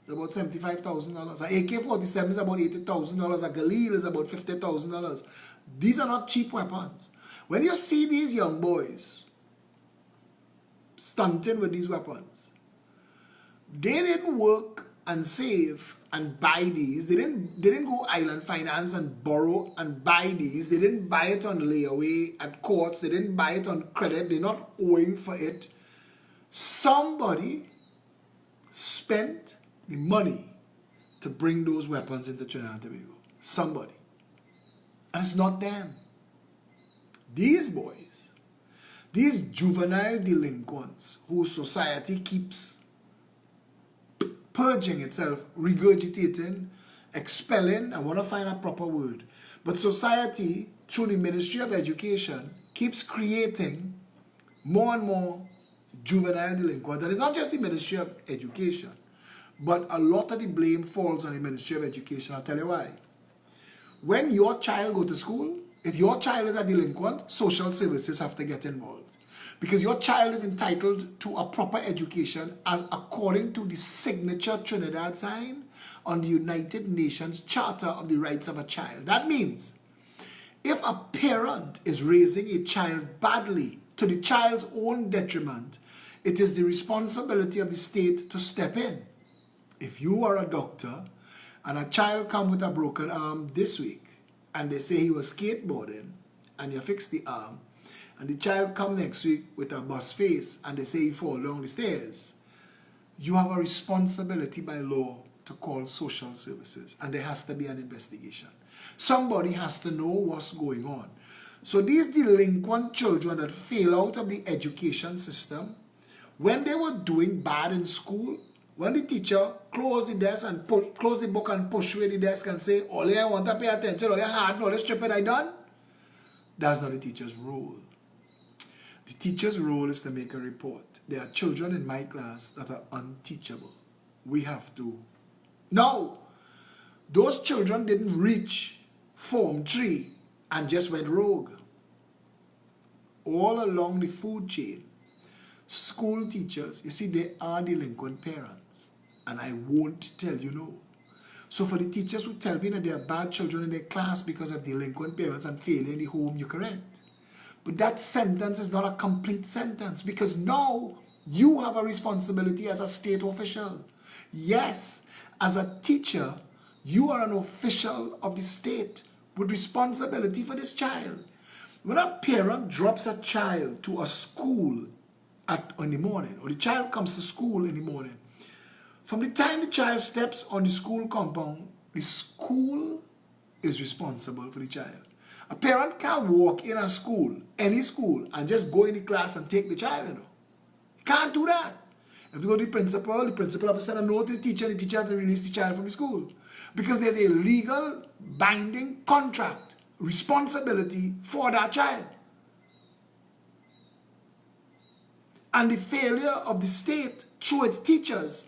about $75,000. An AK-47 is about $80,000. A Galil is about $50,000. These are not cheap weapons. When you see these young boys stunting with these weapons, they didn't work and save and buy these. They didn't go island finance and borrow and buy these. They didn't buy it on layaway at courts. They didn't buy it on credit. They're not owing for it. Somebody spent the money to bring those weapons into Trinidad and Tobago. Somebody. And it's not them. These boys, these juvenile delinquents whose society keeps purging itself, regurgitating, expelling, I want to find a proper word. But society, through the Ministry of Education, keeps creating more and more juvenile delinquents. And it's not just the Ministry of Education, but a lot of the blame falls on the Ministry of Education. I'll tell you why. When your child go to school, if your child is a delinquent, social services have to get involved. Because your child is entitled to a proper education as according to the signature Trinidad sign on the United Nations Charter of the Rights of a Child. That means if a parent is raising a child badly to the child's own detriment, it is the responsibility of the state to step in. If you are a doctor and a child comes with a broken arm this week and they say he was skateboarding and you fix the arm, and the child come next week with a bust face and they say he fall down the stairs, you have a responsibility by law to call social services, and there has to be an investigation. Somebody has to know what's going on. So these delinquent children that fail out of the education system, when they were doing bad in school, when the teacher closed the desk and close the book and push away the desk and say, all I want to pay attention, all I had, all this stupid I done, that's not the teacher's role. The teacher's role is to make a report. There are children in my class that are unteachable. We have to. No! Those children didn't reach Form 3 and just went rogue. All along the food chain, school teachers, you see, they are delinquent parents. And I won't tell you no. So for the teachers who tell me that there are bad children in their class because of delinquent parents and failure in the home, you're correct. But that sentence is not a complete sentence, because now you have a responsibility as a state official. Yes, as a teacher, you are an official of the state with responsibility for this child. When a parent drops a child to a school in the morning, or the child comes to school in the morning, from the time the child steps on the school compound, the school is responsible for the child. A parent can't walk in a school, any school, and just go in the class and take the child, you know. Can't do that. You have to go to the principal have to send a note to the teacher have to release the child from the school. Because there's a legal, binding contract, responsibility for that child. And the failure of the state, through its teachers,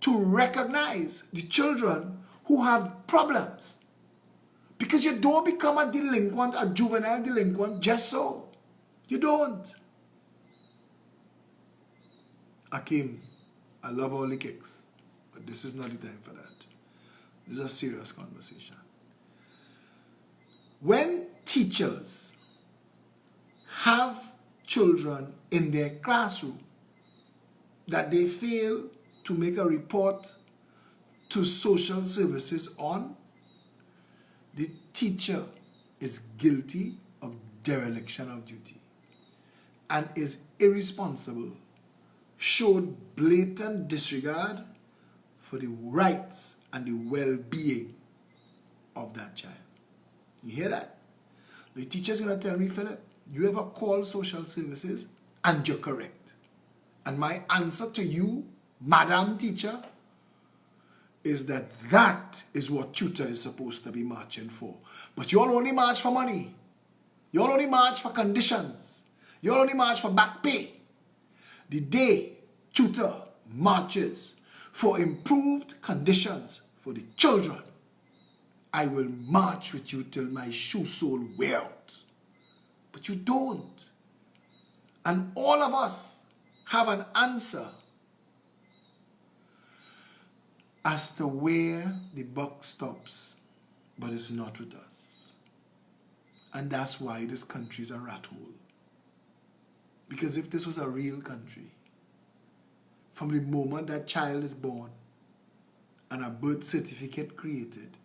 to recognize the children who have problems. Because you don't become a delinquent, a juvenile delinquent, just so. You don't. Akim, I love all the kicks, but this is not the time for that. This is a serious conversation. When teachers have children in their classroom that they fail to make a report to social services on, the teacher is guilty of dereliction of duty and is irresponsible, showed blatant disregard for the rights and the well-being of that child. You hear that? The teacher's going to tell me, Philip, you ever call social services? And you're correct. And my answer to you, Madam Teacher, is that that is what tutor is supposed to be marching for. But you all only march for money. You all only march for conditions. You all only march for back pay. The day tutor marches for improved conditions for the children, I will march with you till my shoe sole wear out. But you don't. And all of us have an answer as to where the buck stops, but it's not with us. And that's why this country is a rat hole. Because if this was a real country, from the moment that child is born and a birth certificate created,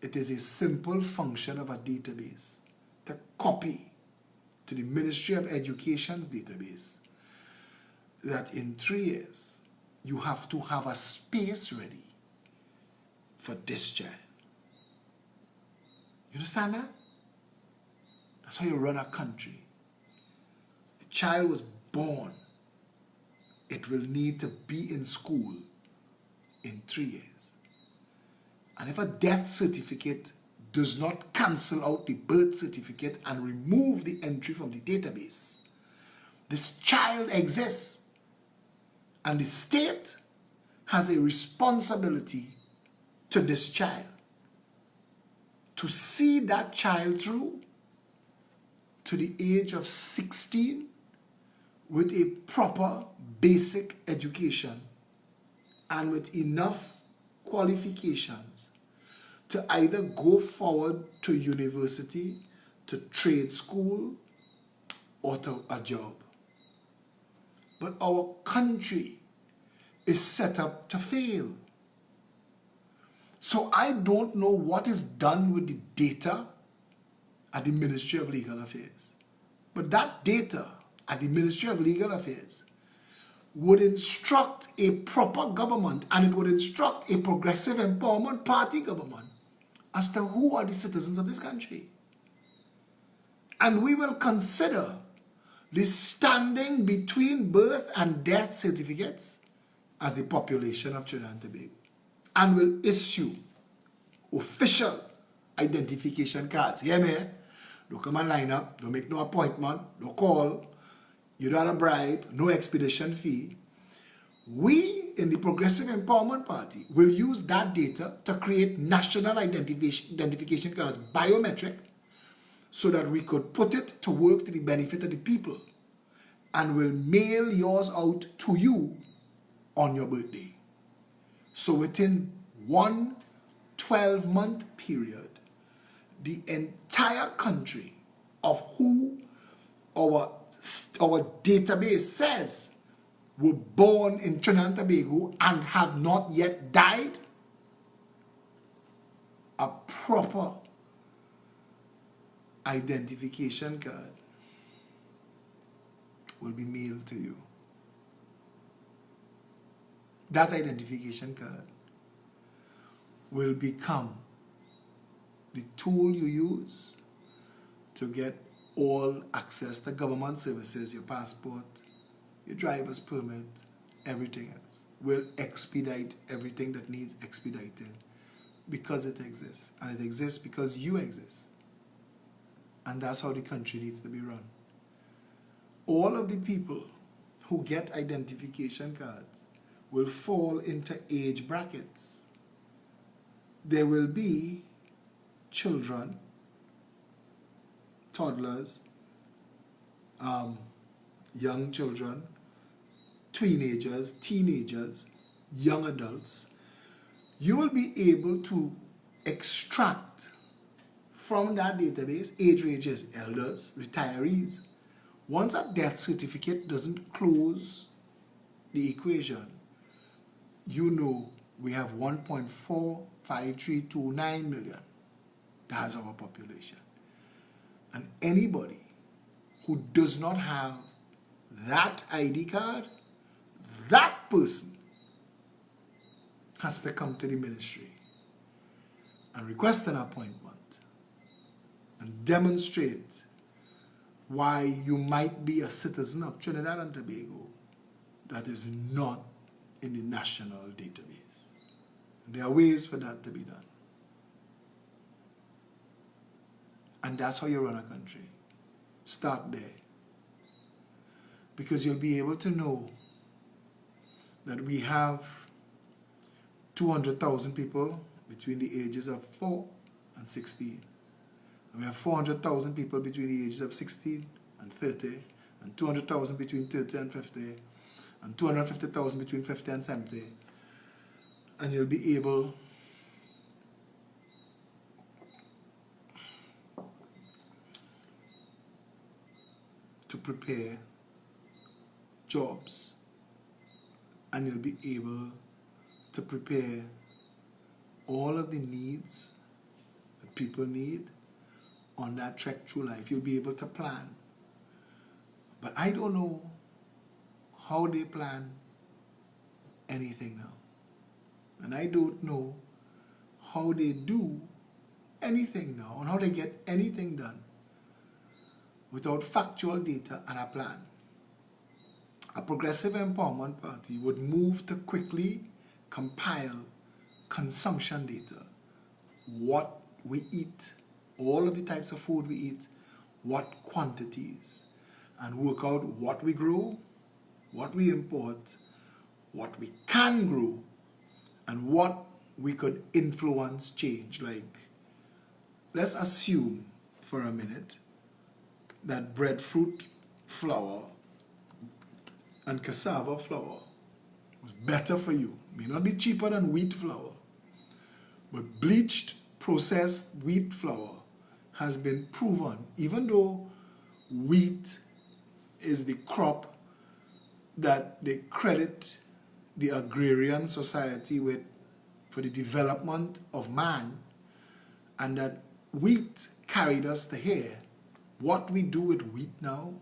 it is a simple function of a database to copy to the Ministry of Education's database that in 3 years, you have to have a space ready for this child. You understand that? That's how you run a country. The child was born. It will need to be in school in 3 years. And if a death certificate does not cancel out the birth certificate and remove the entry from the database, this child exists. And the state has a responsibility to this child to see that child through to the age of 16 with a proper basic education and with enough qualifications to either go forward to university, to trade school, or to a job. But our country is set up to fail. So I don't know what is done with the data at the Ministry of Legal Affairs. But that data at the Ministry of Legal Affairs would instruct a proper government, and it would instruct a progressive empowerment party government as to who are the citizens of this country. And we will consider the standing between birth and death certificates as the population of Trinidad and Tobago, and will issue official identification cards. Hear me? Don't come and line up, don't make no appointment, don't call, you don't have a bribe, no expedition fee. We in the Progressive Empowerment Party will use that data to create national identification cards, biometric, so that we could put it to work to the benefit of the people, and will mail yours out to you on your birthday. So within one 12-month period, the entire country of who our database says were born in Trinidad and Tobago and have not yet died, a proper identification card will be mailed to you. That identification card will become the tool you use to get all access to government services, your passport, your driver's permit, everything else. Will expedite everything that needs expediting because it exists. And it exists because you exist. And that's how the country needs to be run. All of the people who get identification cards will fall into age brackets. There will be children, toddlers, young children, teenagers, young adults. You will be able to extract from that database age ranges, elders, retirees. Once a death certificate doesn't close the equation, you know we have 1.45329 million. That's our population. And anybody who does not have that ID card, that person has to come to the ministry and request an appointment and demonstrate why you might be a citizen of Trinidad and Tobago that is not in the national database. And there are ways for that to be done. And that's how you run a country. Start there. Because you'll be able to know that we have 200,000 people between the ages of 4 and 16. And we have 400,000 people between the ages of 16 and 30, and 200,000 between 30 and 50, and 250,000 between 50 and 70. And you'll be able to prepare jobs, and you'll be able to prepare all of the needs that people need on that trek through life. You'll be able to plan. But I don't know how they plan anything now. And I don't know how they do anything now, and how they get anything done without factual data and a plan. A progressive empowerment party would move to quickly compile consumption data, what we eat, all of the types of food we eat, what quantities, and work out what we grow, what we import, what we can grow, and what we could influence change. Like, let's assume for a minute that breadfruit flour and cassava flour was better for you. May not be cheaper than wheat flour, but bleached, processed wheat flour has been proven, even though wheat is the crop that they credit the agrarian society with for the development of man, and that wheat carried us to here. What we do with wheat now,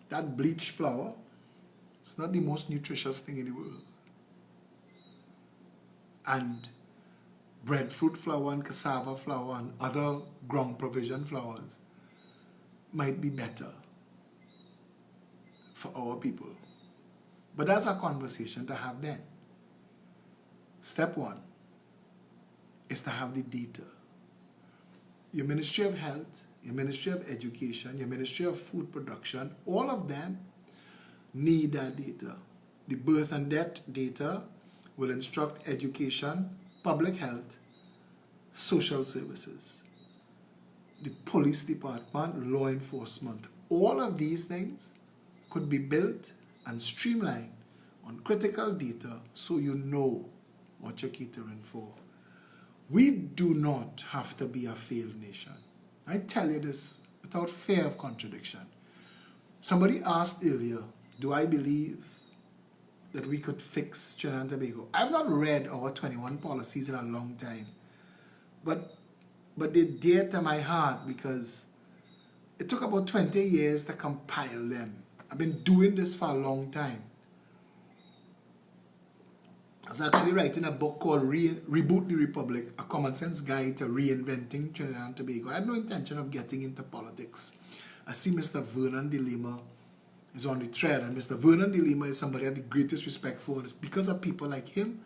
that bleached flour, it's not the most nutritious thing in the world. And breadfruit flour and cassava flour and other ground provision flours might be better for our people. But that's a conversation to have then. Step one is to have the data. Your Ministry of Health, your Ministry of Education, your Ministry of Food Production, all of them need that data. The birth and death data will instruct education, public health, social services, the police department, law enforcement. All of these things could be built and streamlined on critical data so you know what you're catering for. We do not have to be a failed nation. I tell you this without fear of contradiction. Somebody asked earlier, do I believe that we could fix Trinidad and Tobago? I've not read our 21 policies in a long time, but they're dear to my heart because it took about 20 years to compile them. I've been doing this for a long time. I was actually writing a book called Reboot the Republic, a common sense guide to reinventing Trinidad and Tobago. I had no intention of getting into politics. I see Mr. Vernon de Lima is on the thread, and Mr. Vernon de Lima is somebody I have the greatest respect for, and it's because of people like him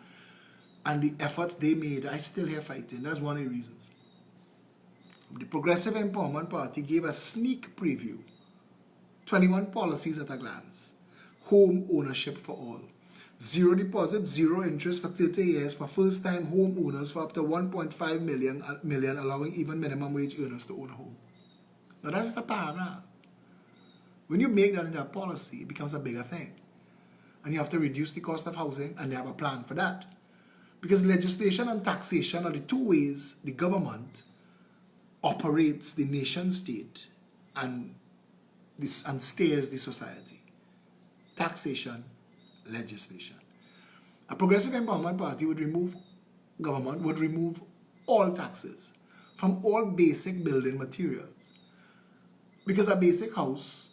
and the efforts they made, I still here fighting. That's one of the reasons. The Progressive Empowerment Party gave a sneak preview. 21 policies at a glance. Home ownership for all. Zero deposit, zero interest for 30 years for first-time home owners for up to 1.5 million, allowing even minimum wage earners to own a home. Now that's just a paragraph. When you make that into a policy, it becomes a bigger thing. And you have to reduce the cost of housing, and they have a plan for that. Because legislation and taxation are the two ways the government operates the nation state and steers the society. Taxation, legislation. A progressive empowerment party would remove all taxes from all basic building materials. Because a basic house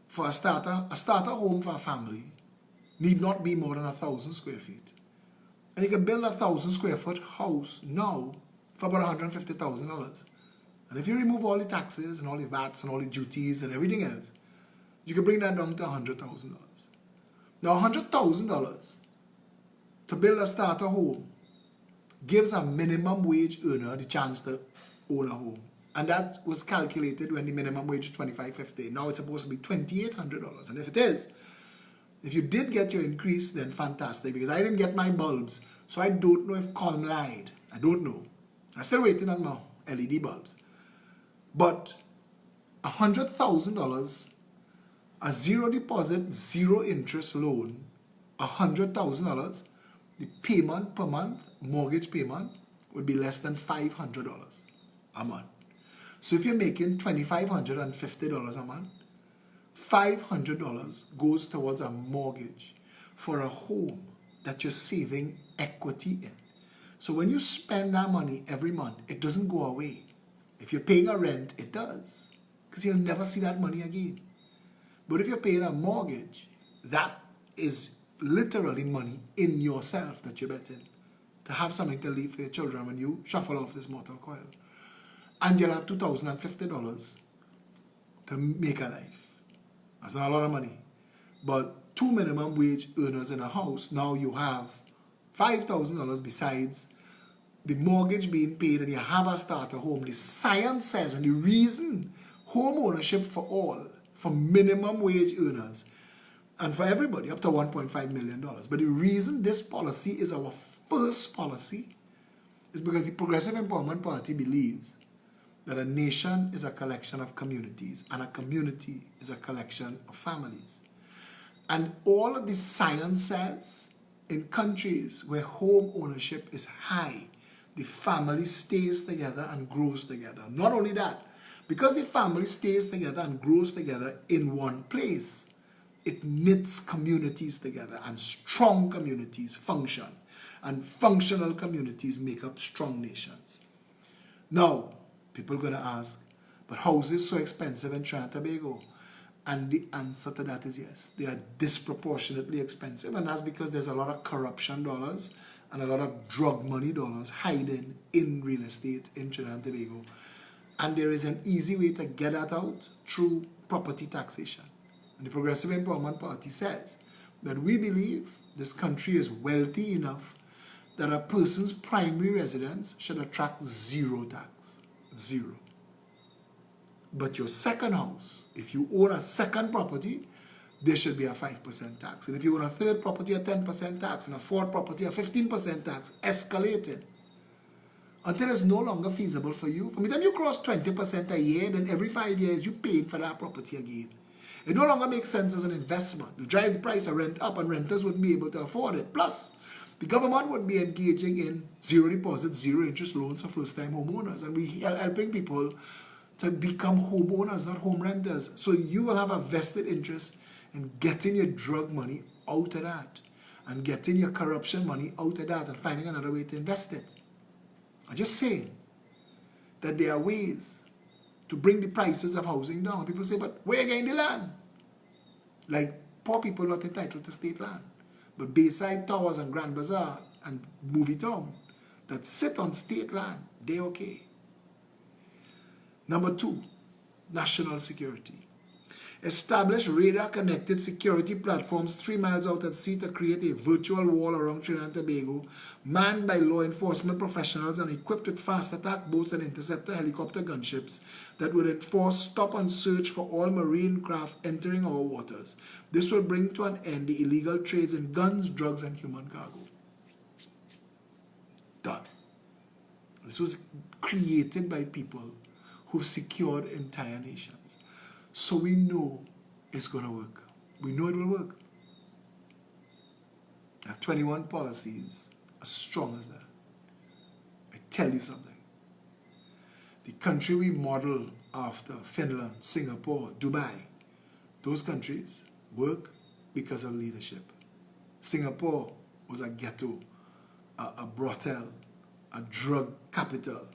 for a starter home for a family need not be more than 1,000 square feet. And you can build a 1,000 square foot house now for about $150,000. And if you remove all the taxes and all the VATs and all the duties and everything else, you can bring that down to $100,000. Now $100,000 to build a starter home gives a minimum wage earner the chance to own a home. And that was calculated when the minimum wage was $25.50. Now it's supposed to be $2,800. And if it is, if you did get your increase, then fantastic. Because I didn't get my bulbs, so I don't know if Colm lied. I don't know. I'm still waiting on my LED bulbs. But $100,000, a zero deposit, zero interest loan, $100,000, the payment per month, mortgage payment, would be less than $500 a month. So if you're making $2,550 a month, $500 goes towards a mortgage for a home that you're saving equity in. So when you spend that money every month, it doesn't go away. If you're paying a rent, it does, because you'll never see that money again. But if you're paying a mortgage, that is literally money in yourself that you're betting to have something to leave for your children when you shuffle off this mortal coil. And you'll have $2,050 to make a life. That's not a lot of money. But two minimum wage earners in a house, now you have $5,000 besides the mortgage being paid, and you have a starter home. The science says, and the reason home ownership for all, for minimum wage earners, and for everybody up to $1.5 million. But the reason this policy is our first policy is because the Progressive Empowerment Party believes that a nation is a collection of communities, and a community is a collection of families. And all of the science says, in countries where home ownership is high, the family stays together and grows together. Not only that, because the family stays together and grows together in one place, it knits communities together, and strong communities function, and functional communities make up strong nations. Now, people are going to ask, but how is this so expensive in Trinidad and Tobago? And the answer to that is yes. They are disproportionately expensive, and that's because there's a lot of corruption dollars and a lot of drug money dollars hiding in real estate in Trinidad and Tobago. And there is an easy way to get that out through property taxation. And the Progressive Empowerment Party says that we believe this country is wealthy enough that a person's primary residence should attract zero tax. Zero. But your second house, if you own a second property, there should be a 5% tax. And if you own a third property, a 10% tax, and a fourth property, a 15% tax, escalated until it's no longer feasible for you. From the time you cross 20% a year, then every 5 years you pay for that property again. It no longer makes sense as an investment. It'll drive the price of rent up, and renters wouldn't be able to afford it. Plus, the government would be engaging in zero deposit, zero interest loans for first-time homeowners, and we are helping people to become homeowners, not home renters. So you will have a vested interest in getting your drug money out of that, and getting your corruption money out of that, and finding another way to invest it. I'm just saying that there are ways to bring the prices of housing down. People say, but where are you getting the land? Like, poor people are not entitled to state land. But Bayside Towers and Grand Bazaar and Movie Town that sit on state land, they're okay. Number 2, national security. Establish radar-connected security platforms 3 miles out at sea to create a virtual wall around Trinidad and Tobago, manned by law enforcement professionals and equipped with fast attack boats and interceptor helicopter gunships that would enforce stop and search for all marine craft entering our waters. This will bring to an end the illegal trades in guns, drugs, and human cargo. Done. This was created by people who've secured entire nations. So we know it's going to work. We know it will work. I have 21 policies as strong as that. I tell you something. The country we model after, Finland, Singapore, Dubai, those countries work because of leadership. Singapore was a ghetto, a brothel, a drug capital.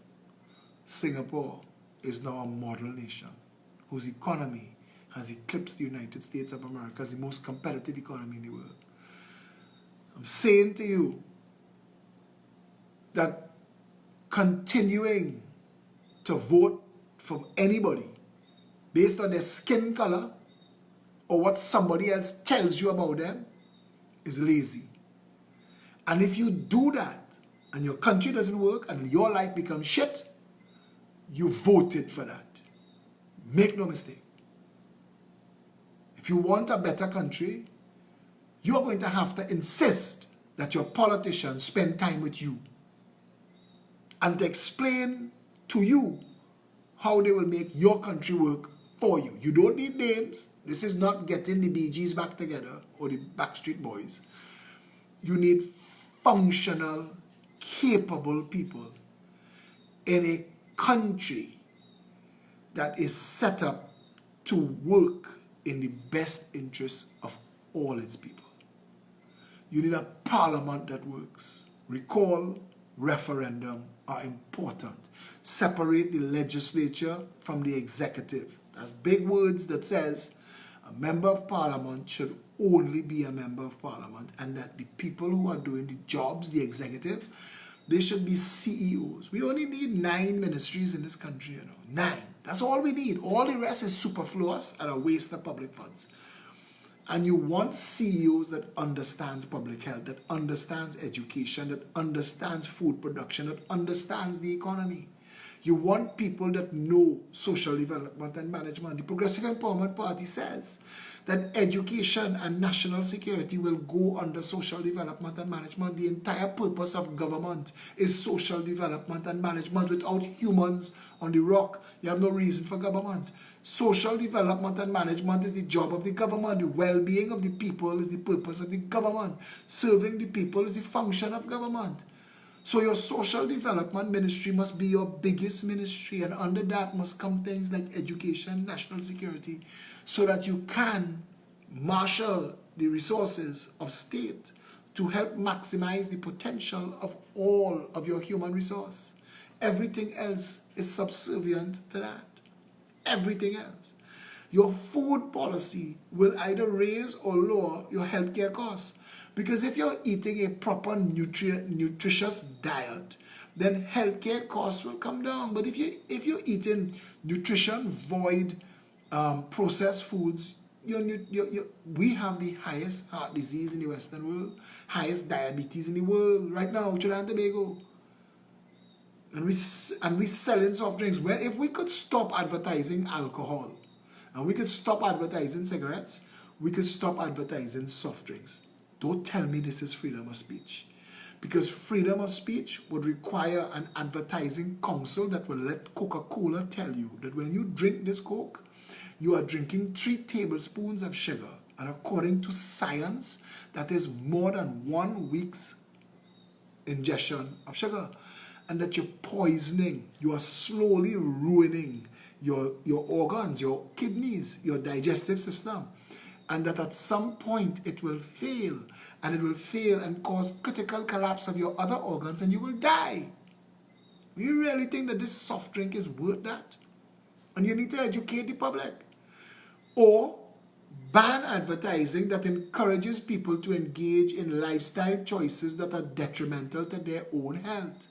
Singapore is now a model nation whose economy has eclipsed the United States of America as the most competitive economy in the world. I'm saying to you that continuing to vote for anybody based on their skin color or what somebody else tells you about them is lazy. And if you do that and your country doesn't work and your life becomes shit, you voted for that. Make no mistake. If you want a better country, you're going to have to insist that your politicians spend time with you and to explain to you how they will make your country work for you. You don't need names. This is not getting the Bee Gees back together or the Backstreet Boys. You need functional, capable people in a country that is set up to work in the best interests of all its people. You need a parliament that works. Recall, referendum are important. Separate the legislature from the executive. That's big words that says a member of parliament should only be a member of parliament, and that the people who are doing the jobs, the executive, they should be CEOs. We only need 9 ministries in this country, 9. That's all we need. All the rest is superfluous and a waste of public funds. And you want CEOs that understands public health, that understands education, that understands food production, that understands the economy. You want people that know social development and management. The Progressive Empowerment Party says that education and national security will go under social development and management. The entire purpose of government is social development and management. Without humans on the rock, you have no reason for government. Social development and management is the job of the government. The well-being of the people is the purpose of the government. Serving the people is the function of government. So your social development ministry must be your biggest ministry, and under that must come things like education, national security, so that you can marshal the resources of state to help maximize the potential of all of your human resource. Everything else is subservient to that. Everything else. Your food policy will either raise or lower your healthcare costs. Because if you're eating a proper nutritious diet, then healthcare costs will come down. But if you're eating nutrition void processed foods, we have the highest heart disease in the Western world, highest diabetes in the world right now, Trinidad and Tobago. And we selling soft drinks. Well, if we could stop advertising alcohol and we could stop advertising cigarettes, we could stop advertising soft drinks. Don't tell me this is freedom of speech. Because freedom of speech would require an advertising council that will let Coca-Cola tell you that when you drink this Coke, you are drinking 3 tablespoons of sugar. And according to science, that is more than 1 week's ingestion of sugar. And that you're poisoning, you are slowly ruining your organs, your kidneys, your digestive system. And that at some point it will fail, and it will fail and cause critical collapse of your other organs, and you will die. You really think that this soft drink is worth that? And you need to educate the public. Or ban advertising that encourages people to engage in lifestyle choices that are detrimental to their own health.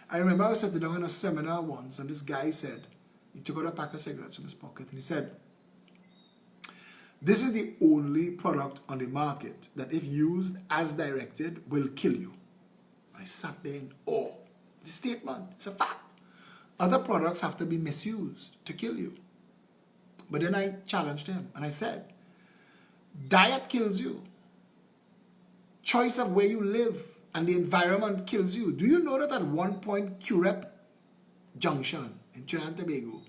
I remember I was sitting down in a seminar once, and this guy said, he took out a pack of cigarettes from his pocket, and he said, "This is the only product on the market that if used as directed will kill you." I sat there in awe. The statement, it's a fact. Other products have to be misused to kill you. But then I challenged him and I said, diet kills you. Choice of where you live and the environment kills you. Do you know that at one point Curep Junction in Trinidad and Tobago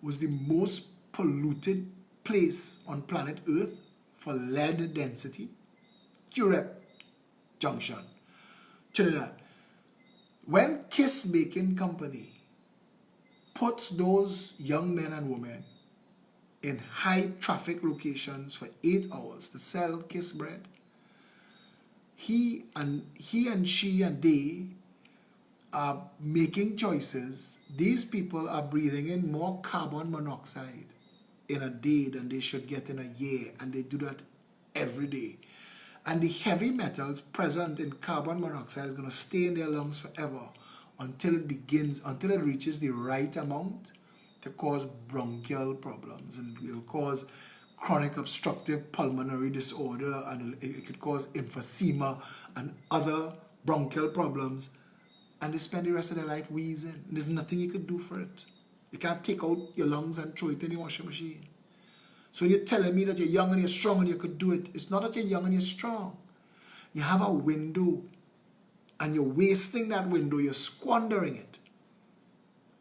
was the most polluted place on planet Earth for lead density? Curep Junction, Trinidad. When Kiss Baking Company puts those young men and women in high traffic locations for 8 hours to sell Kiss bread, he and she and they are making choices. These people are breathing in more carbon monoxide in a day than they should get in a year, and they do that every day. And the heavy metals present in carbon monoxide is going to stay in their lungs forever until it reaches the right amount to cause bronchial problems, and it will cause chronic obstructive pulmonary disorder, and it could cause emphysema and other bronchial problems, and they spend the rest of their life wheezing. There's nothing you could do for it. You can't take out your lungs and throw it in the washing machine. So when you're telling me that you're young and you're strong and you could do it, it's not that you're young and you're strong. You have a window, and you're wasting that window. You're squandering it.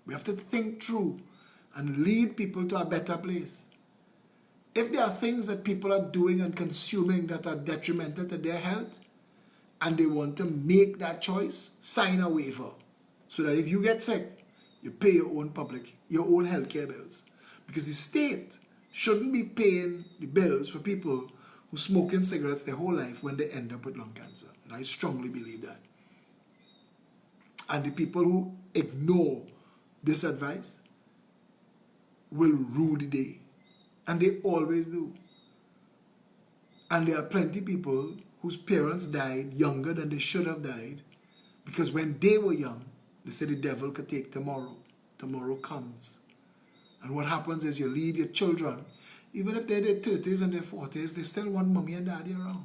We have to think through and lead people to a better place. If there are things that people are doing and consuming that are detrimental to their health, and they want to make that choice, sign a waiver, so that if you get sick, you pay your own healthcare bills. Because the state shouldn't be paying the bills for people who smoking cigarettes their whole life when they end up with lung cancer. And I strongly believe that. And the people who ignore this advice will rue the day. And they always do. And there are plenty of people whose parents died younger than they should have died, because when they were young, they said the devil could take tomorrow. Tomorrow comes. And what happens is you leave your children, even if they're in their 30s and their 40s, they still want mommy and daddy around.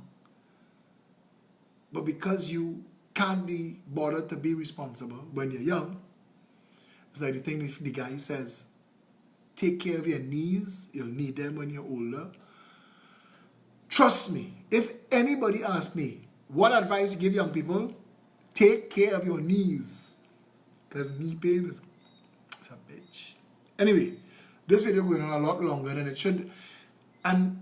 But because you can't be bothered to be responsible when you're young, it's like the thing the guy says, take care of your knees, you'll need them when you're older. Trust me, if anybody asks me what advice you give young people, take care of your knees. Because knee pain is a bitch. Anyway, this video going on a lot longer than it should. And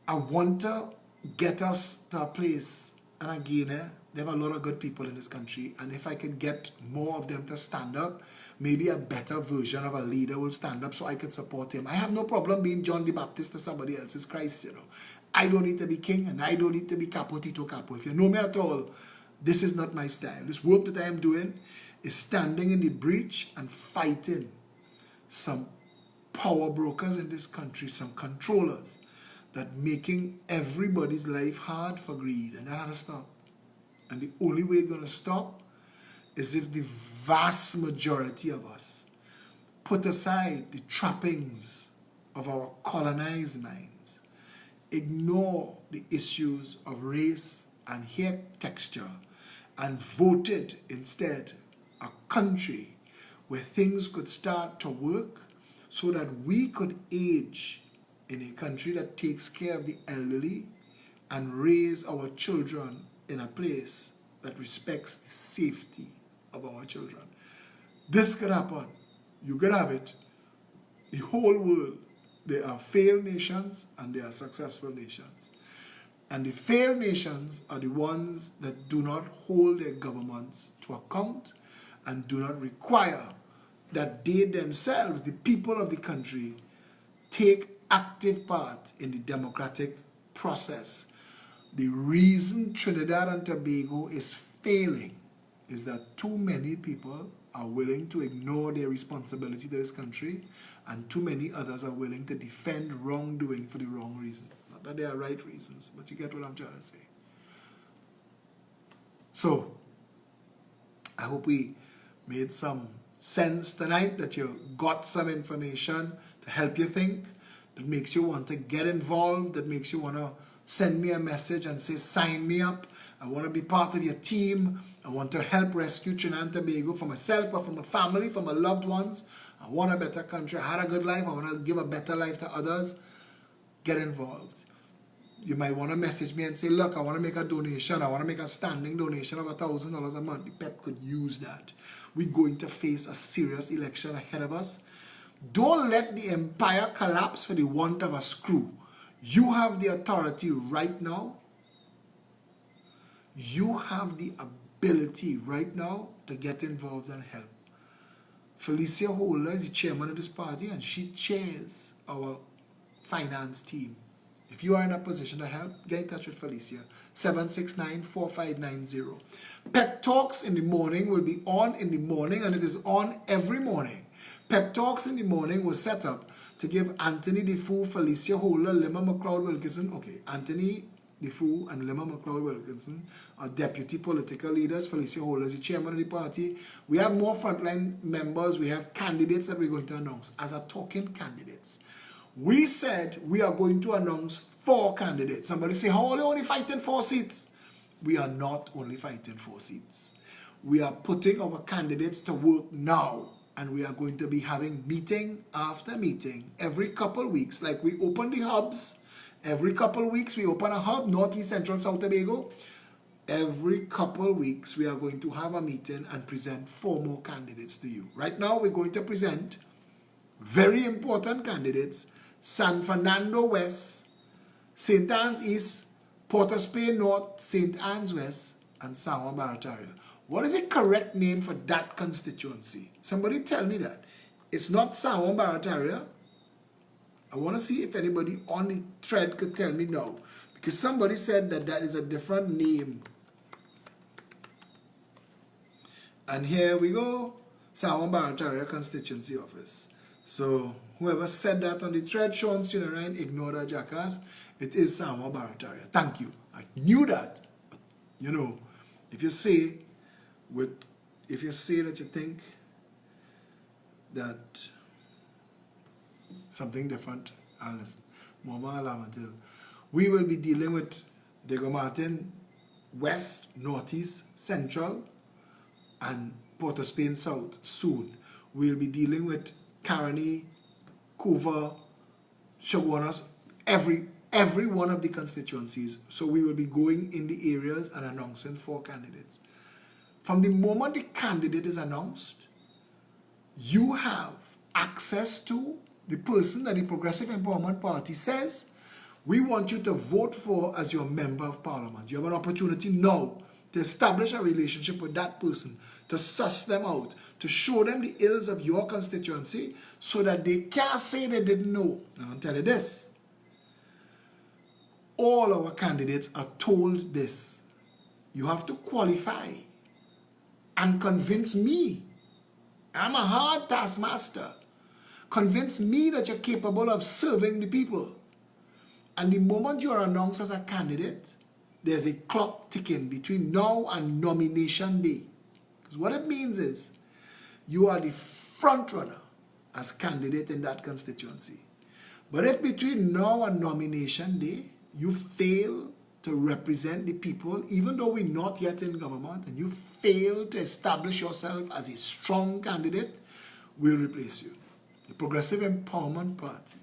I want to get us to a place. And again, there are a lot of good people in this country. And if I could get more of them to stand up, maybe a better version of a leader will stand up so I could support him. I have no problem being John the Baptist to somebody else's Christ, you know. I don't need to be king, and I don't need to be capo, tito, capo. If you know me at all, this is not my style. This work that I am doing is standing in the breach and fighting some power brokers in this country, some controllers that making everybody's life hard for greed, and that has to stop. And the only way it's going to stop is if the vast majority of us put aside the trappings of our colonized minds, ignore the issues of race and hair texture, and voted instead a country where things could start to work so that we could age in a country that takes care of the elderly and raise our children in a place that respects the safety of our children. This could happen. You could have it. The whole world. There are failed nations and there are successful nations. And the failed nations are the ones that do not hold their governments to account and do not require that they themselves, the people of the country, take active part in the democratic process. The reason Trinidad and Tobago is failing is that too many people are willing to ignore their responsibility to this country, and too many others are willing to defend wrongdoing for the wrong reasons. Not that they are right reasons, but you get what I'm trying to say. So, I hope we made some sense tonight, that you got some information to help you think, that makes you want to get involved, that makes you want to send me a message and say, sign me up. I want to be part of your team. I want to help rescue Trinidad and Tobago for myself, or for my family, for my loved ones. I want a better country. I had a good life. I want to give a better life to others. Get involved. You might want to message me and say, look, I want to make a donation. I want to make a standing donation of $1,000 a month. The PEP could use that. We're going to face a serious election ahead of us. Don't let the empire collapse for the want of a screw. You have the authority right now. You have the ability right now to get involved and help. Felicia Holder is the chairman of this party, and she chairs our finance team If you are in a position to help, get in touch with Felicia. 769-4590. Pep Talks in the morning will be on in the morning, and it is on every morning. Pep Talks in the morning was set up to give Anthony Defoe, Felicia Holder, Lima McLeod Wilkinson. Okay, Anthony Defoe and Lima McLeod Wilkinson are deputy political leaders. Felicia Holder is the chairman of the party. We have more frontline members. We have candidates that we're going to announce as a token candidates. We said we are going to announce 4 candidates. Somebody say, how are you only fighting 4 seats? We are not only fighting 4 seats. We are putting our candidates to work now. And we are going to be having meeting after meeting every couple weeks. Like we open the hubs. Every couple weeks we open a hub, Northeast, Central, South Tobago. Every couple weeks we are going to have a meeting and present 4 more candidates to you. Right now we're going to present very important candidates. San Fernando West, St. Anne's East, Port of Spain North, St. Anne's West, and Sawan Barataria. What is the correct name for that constituency? Somebody tell me that. It's not Sawan Barataria. I want to see if anybody on the thread could tell me no. Because somebody said that that is a different name. And here we go. Sawan Barataria constituency office. So whoever said that on the thread, Sean Sunarine, ignore that jackass. It is Sawan Barataria. Thank you. I knew that. But, you know, if you say that you think that something different, I'll listen. We will be dealing with Diego Martin West, Northeast, Central, and Port of Spain South soon. We'll be dealing with Caroni, Couva, Chaguanas, every one of the constituencies. So we will be going in the areas and announcing 4 candidates. From the moment the candidate is announced, you have access to the person that the Progressive Empowerment Party says we want you to vote for as your member of parliament. You have an opportunity now to establish a relationship with that person, to suss them out, to show them the ills of your constituency so that they can't say they didn't know. And I'll tell you this. All our candidates are told this. You have to qualify and convince me. I'm a hard taskmaster. Convince me that you're capable of serving the people. And the moment you are announced as a candidate, there's a clock ticking between now and nomination day. Because what it means is, you are the front runner as candidate in that constituency. But if between now and nomination day, you fail to represent the people, even though we're not yet in government, and you fail to establish yourself as a strong candidate, we'll replace you. The Progressive Empowerment Party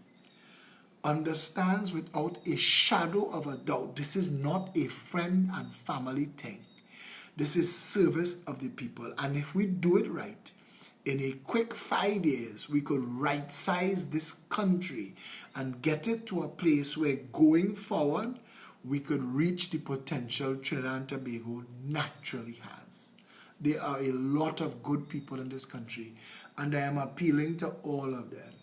understands without a shadow of a doubt, this is not a friend and family thing. This is service of the people. And if we do it right, in a quick 5 years, we could right-size this country and get it to a place where going forward, we could reach the potential Trinidad and Tobago naturally has. There are a lot of good people in this country, and I am appealing to all of them.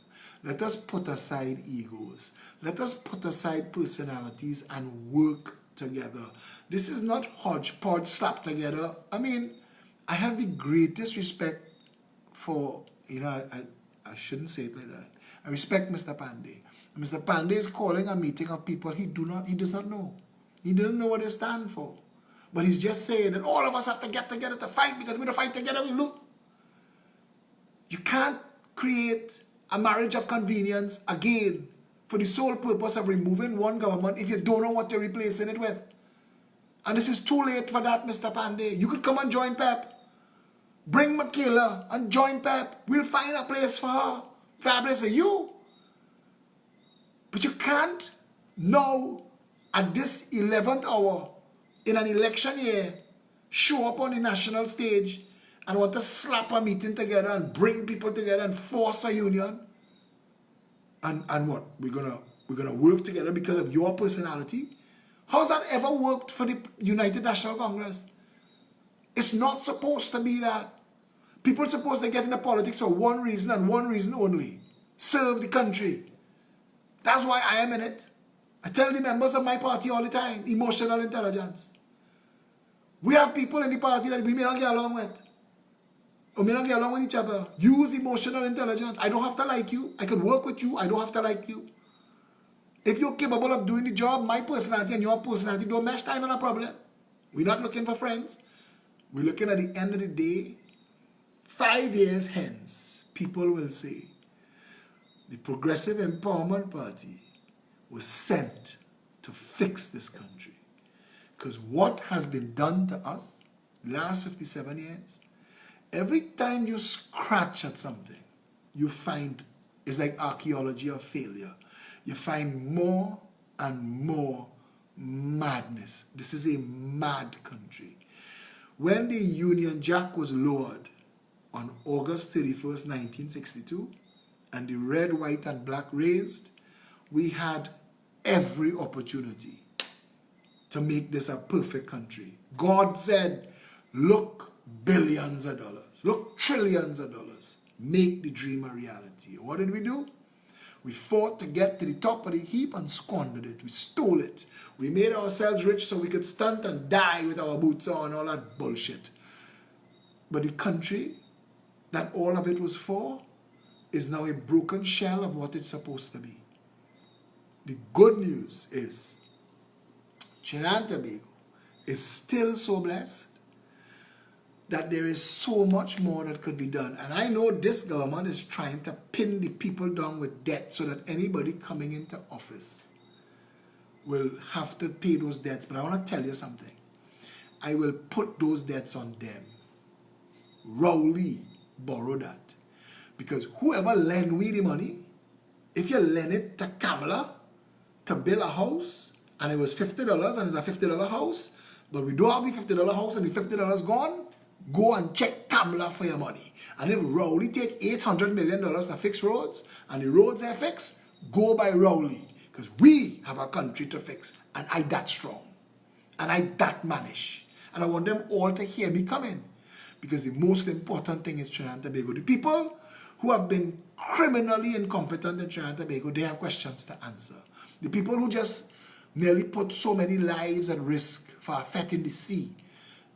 Let us put aside egos. Let us put aside personalities and work together. This is not hodgepodge slapped together. I mean, I have the greatest respect for, I shouldn't say it like that. I respect Mr. Pandey. Mr. Pandey is calling a meeting of people he does not know. He doesn't know what they stand for. But he's just saying that all of us have to get together to fight, because when we fight together, we lose. You can't create a marriage of convenience again for the sole purpose of removing one government if you don't know what you're replacing it with. And this is too late for that, Mr. Pandey. You could come and join PEP. Bring Michaela and join PEP. We'll find a place for her. Find a place for you. But you can't now, at this 11th hour, in an election year, show up on the national stage and want to slap a meeting together and bring people together and force a union. And what? We're gonna work together because of your personality? How's that ever worked for the United National Congress? It's not supposed to be that. People are supposed to get into politics for one reason and one reason only. Serve the country. That's why I am in it. I tell the members of my party all the time, emotional intelligence. We have people in the party that we may not get along with. Or may not get along with each other. Use emotional intelligence. I don't have to like you. I can work with you. I don't have to like you. If you're capable of doing the job, my personality and your personality don't mesh, I'm not a problem. We're not looking for friends. We're looking at the end of the day. 5 years hence, people will say, the Progressive Empowerment Party was sent to fix this country. Because what has been done to us last 57 years, every time you scratch at something, you find, it's like archaeology of failure. You find more and more madness. This is a mad country. When the Union Jack was lowered on August 31st, 1962, and the red, white, and black raised, we had every opportunity to make this a perfect country. God said, look, billions of dollars, look, trillions of dollars, make the dream a reality. What did we do? We fought to get to the top of the heap and squandered it. We stole it. We made ourselves rich so we could stunt and die with our boots on, all that bullshit. But the country that all of it was for is now a broken shell of what it's supposed to be. The good news is Trinidad and Tobago is still so blessed that there is so much more that could be done. And I know this government is trying to pin the people down with debt so that anybody coming into office will have to pay those debts. But I want to tell you something. I will put those debts on them. Rowley borrow that. Because whoever lend we the money, if you lend it to Kamala to build a house, and it was $50 and it's a $50 house, but we don't have the $50 house and the $50 gone, go and check Kamala for your money. And if Rowley take $800 million to fix roads, and the roads are fixed, go by Rowley. Because we have a country to fix, and I that strong, and I that manage. And I want them all to hear me coming. Because the most important thing is Trinidad and Tobago. The people who have been criminally incompetent in Trinidad and Tobago, they have questions to answer. The people who just nearly put so many lives at risk for affecting the sea,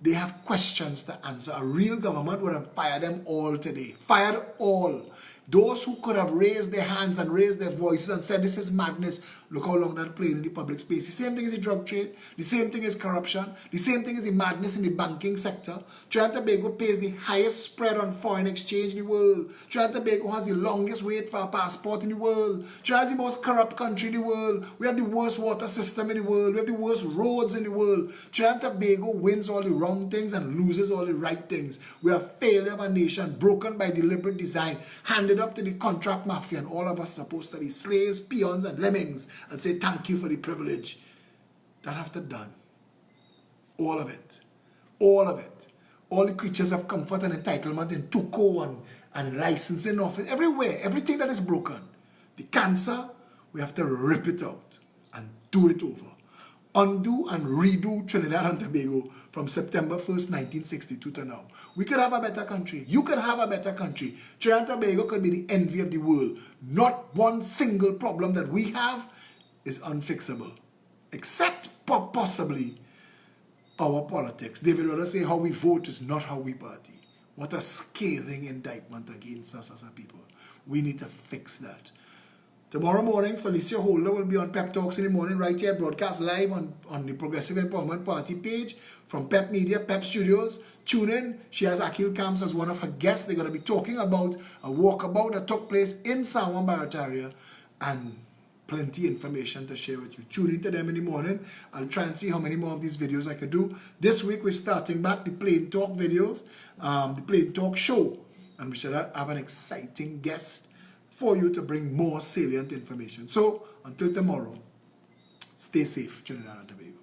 they have questions to answer. A real government would have fired them all today. Fired all. Those who could have raised their hands and raised their voices and said, this is madness. Look how long they're playing in the public space. The same thing is the drug trade. The same thing is corruption. The same thing is the madness in the banking sector. Trinidad and Tobago pays the highest spread on foreign exchange in the world. Trinidad and Tobago has the longest wait for a passport in the world. Trinidad is the most corrupt country in the world. We have the worst water system in the world. We have the worst roads in the world. Trinidad and Tobago wins all the wrong things and loses all the right things. We are failure of a nation, broken by deliberate design, handed up to the contract mafia, and all of us supposed to be slaves, peons, and lemmings, and say thank you for the privilege. That have to done. All of it. All of it. All the creatures of comfort and entitlement in Tuco and licensing office, everywhere, everything that is broken. The cancer, we have to rip it out and do it over. Undo and redo Trinidad and Tobago from September 1st, 1962 to now. We could have a better country. You could have a better country. Trinidad and Tobago could be the envy of the world. Not one single problem that we have is unfixable. Except possibly our politics. David rather say how we vote is not how we party. What a scathing indictment against us as a people. We need to fix that. Tomorrow morning, Felicia Holder will be on Pep Talks in the morning, right here, broadcast live on the Progressive Empowerment Party page from Pep Media, Pep Studios. Tune in. She has Akil Camps as one of her guests. They're going to be talking about a walkabout that took place in San Juan Barataria, and plenty information to share with you. Tune in to them in the morning. I'll try and see how many more of these videos I could do. This week, we're starting back the Plain Talk videos, the Plain Talk show, and we should have an exciting guest for you to bring more salient information. So, until tomorrow, stay safe, Trinidad and Tobago.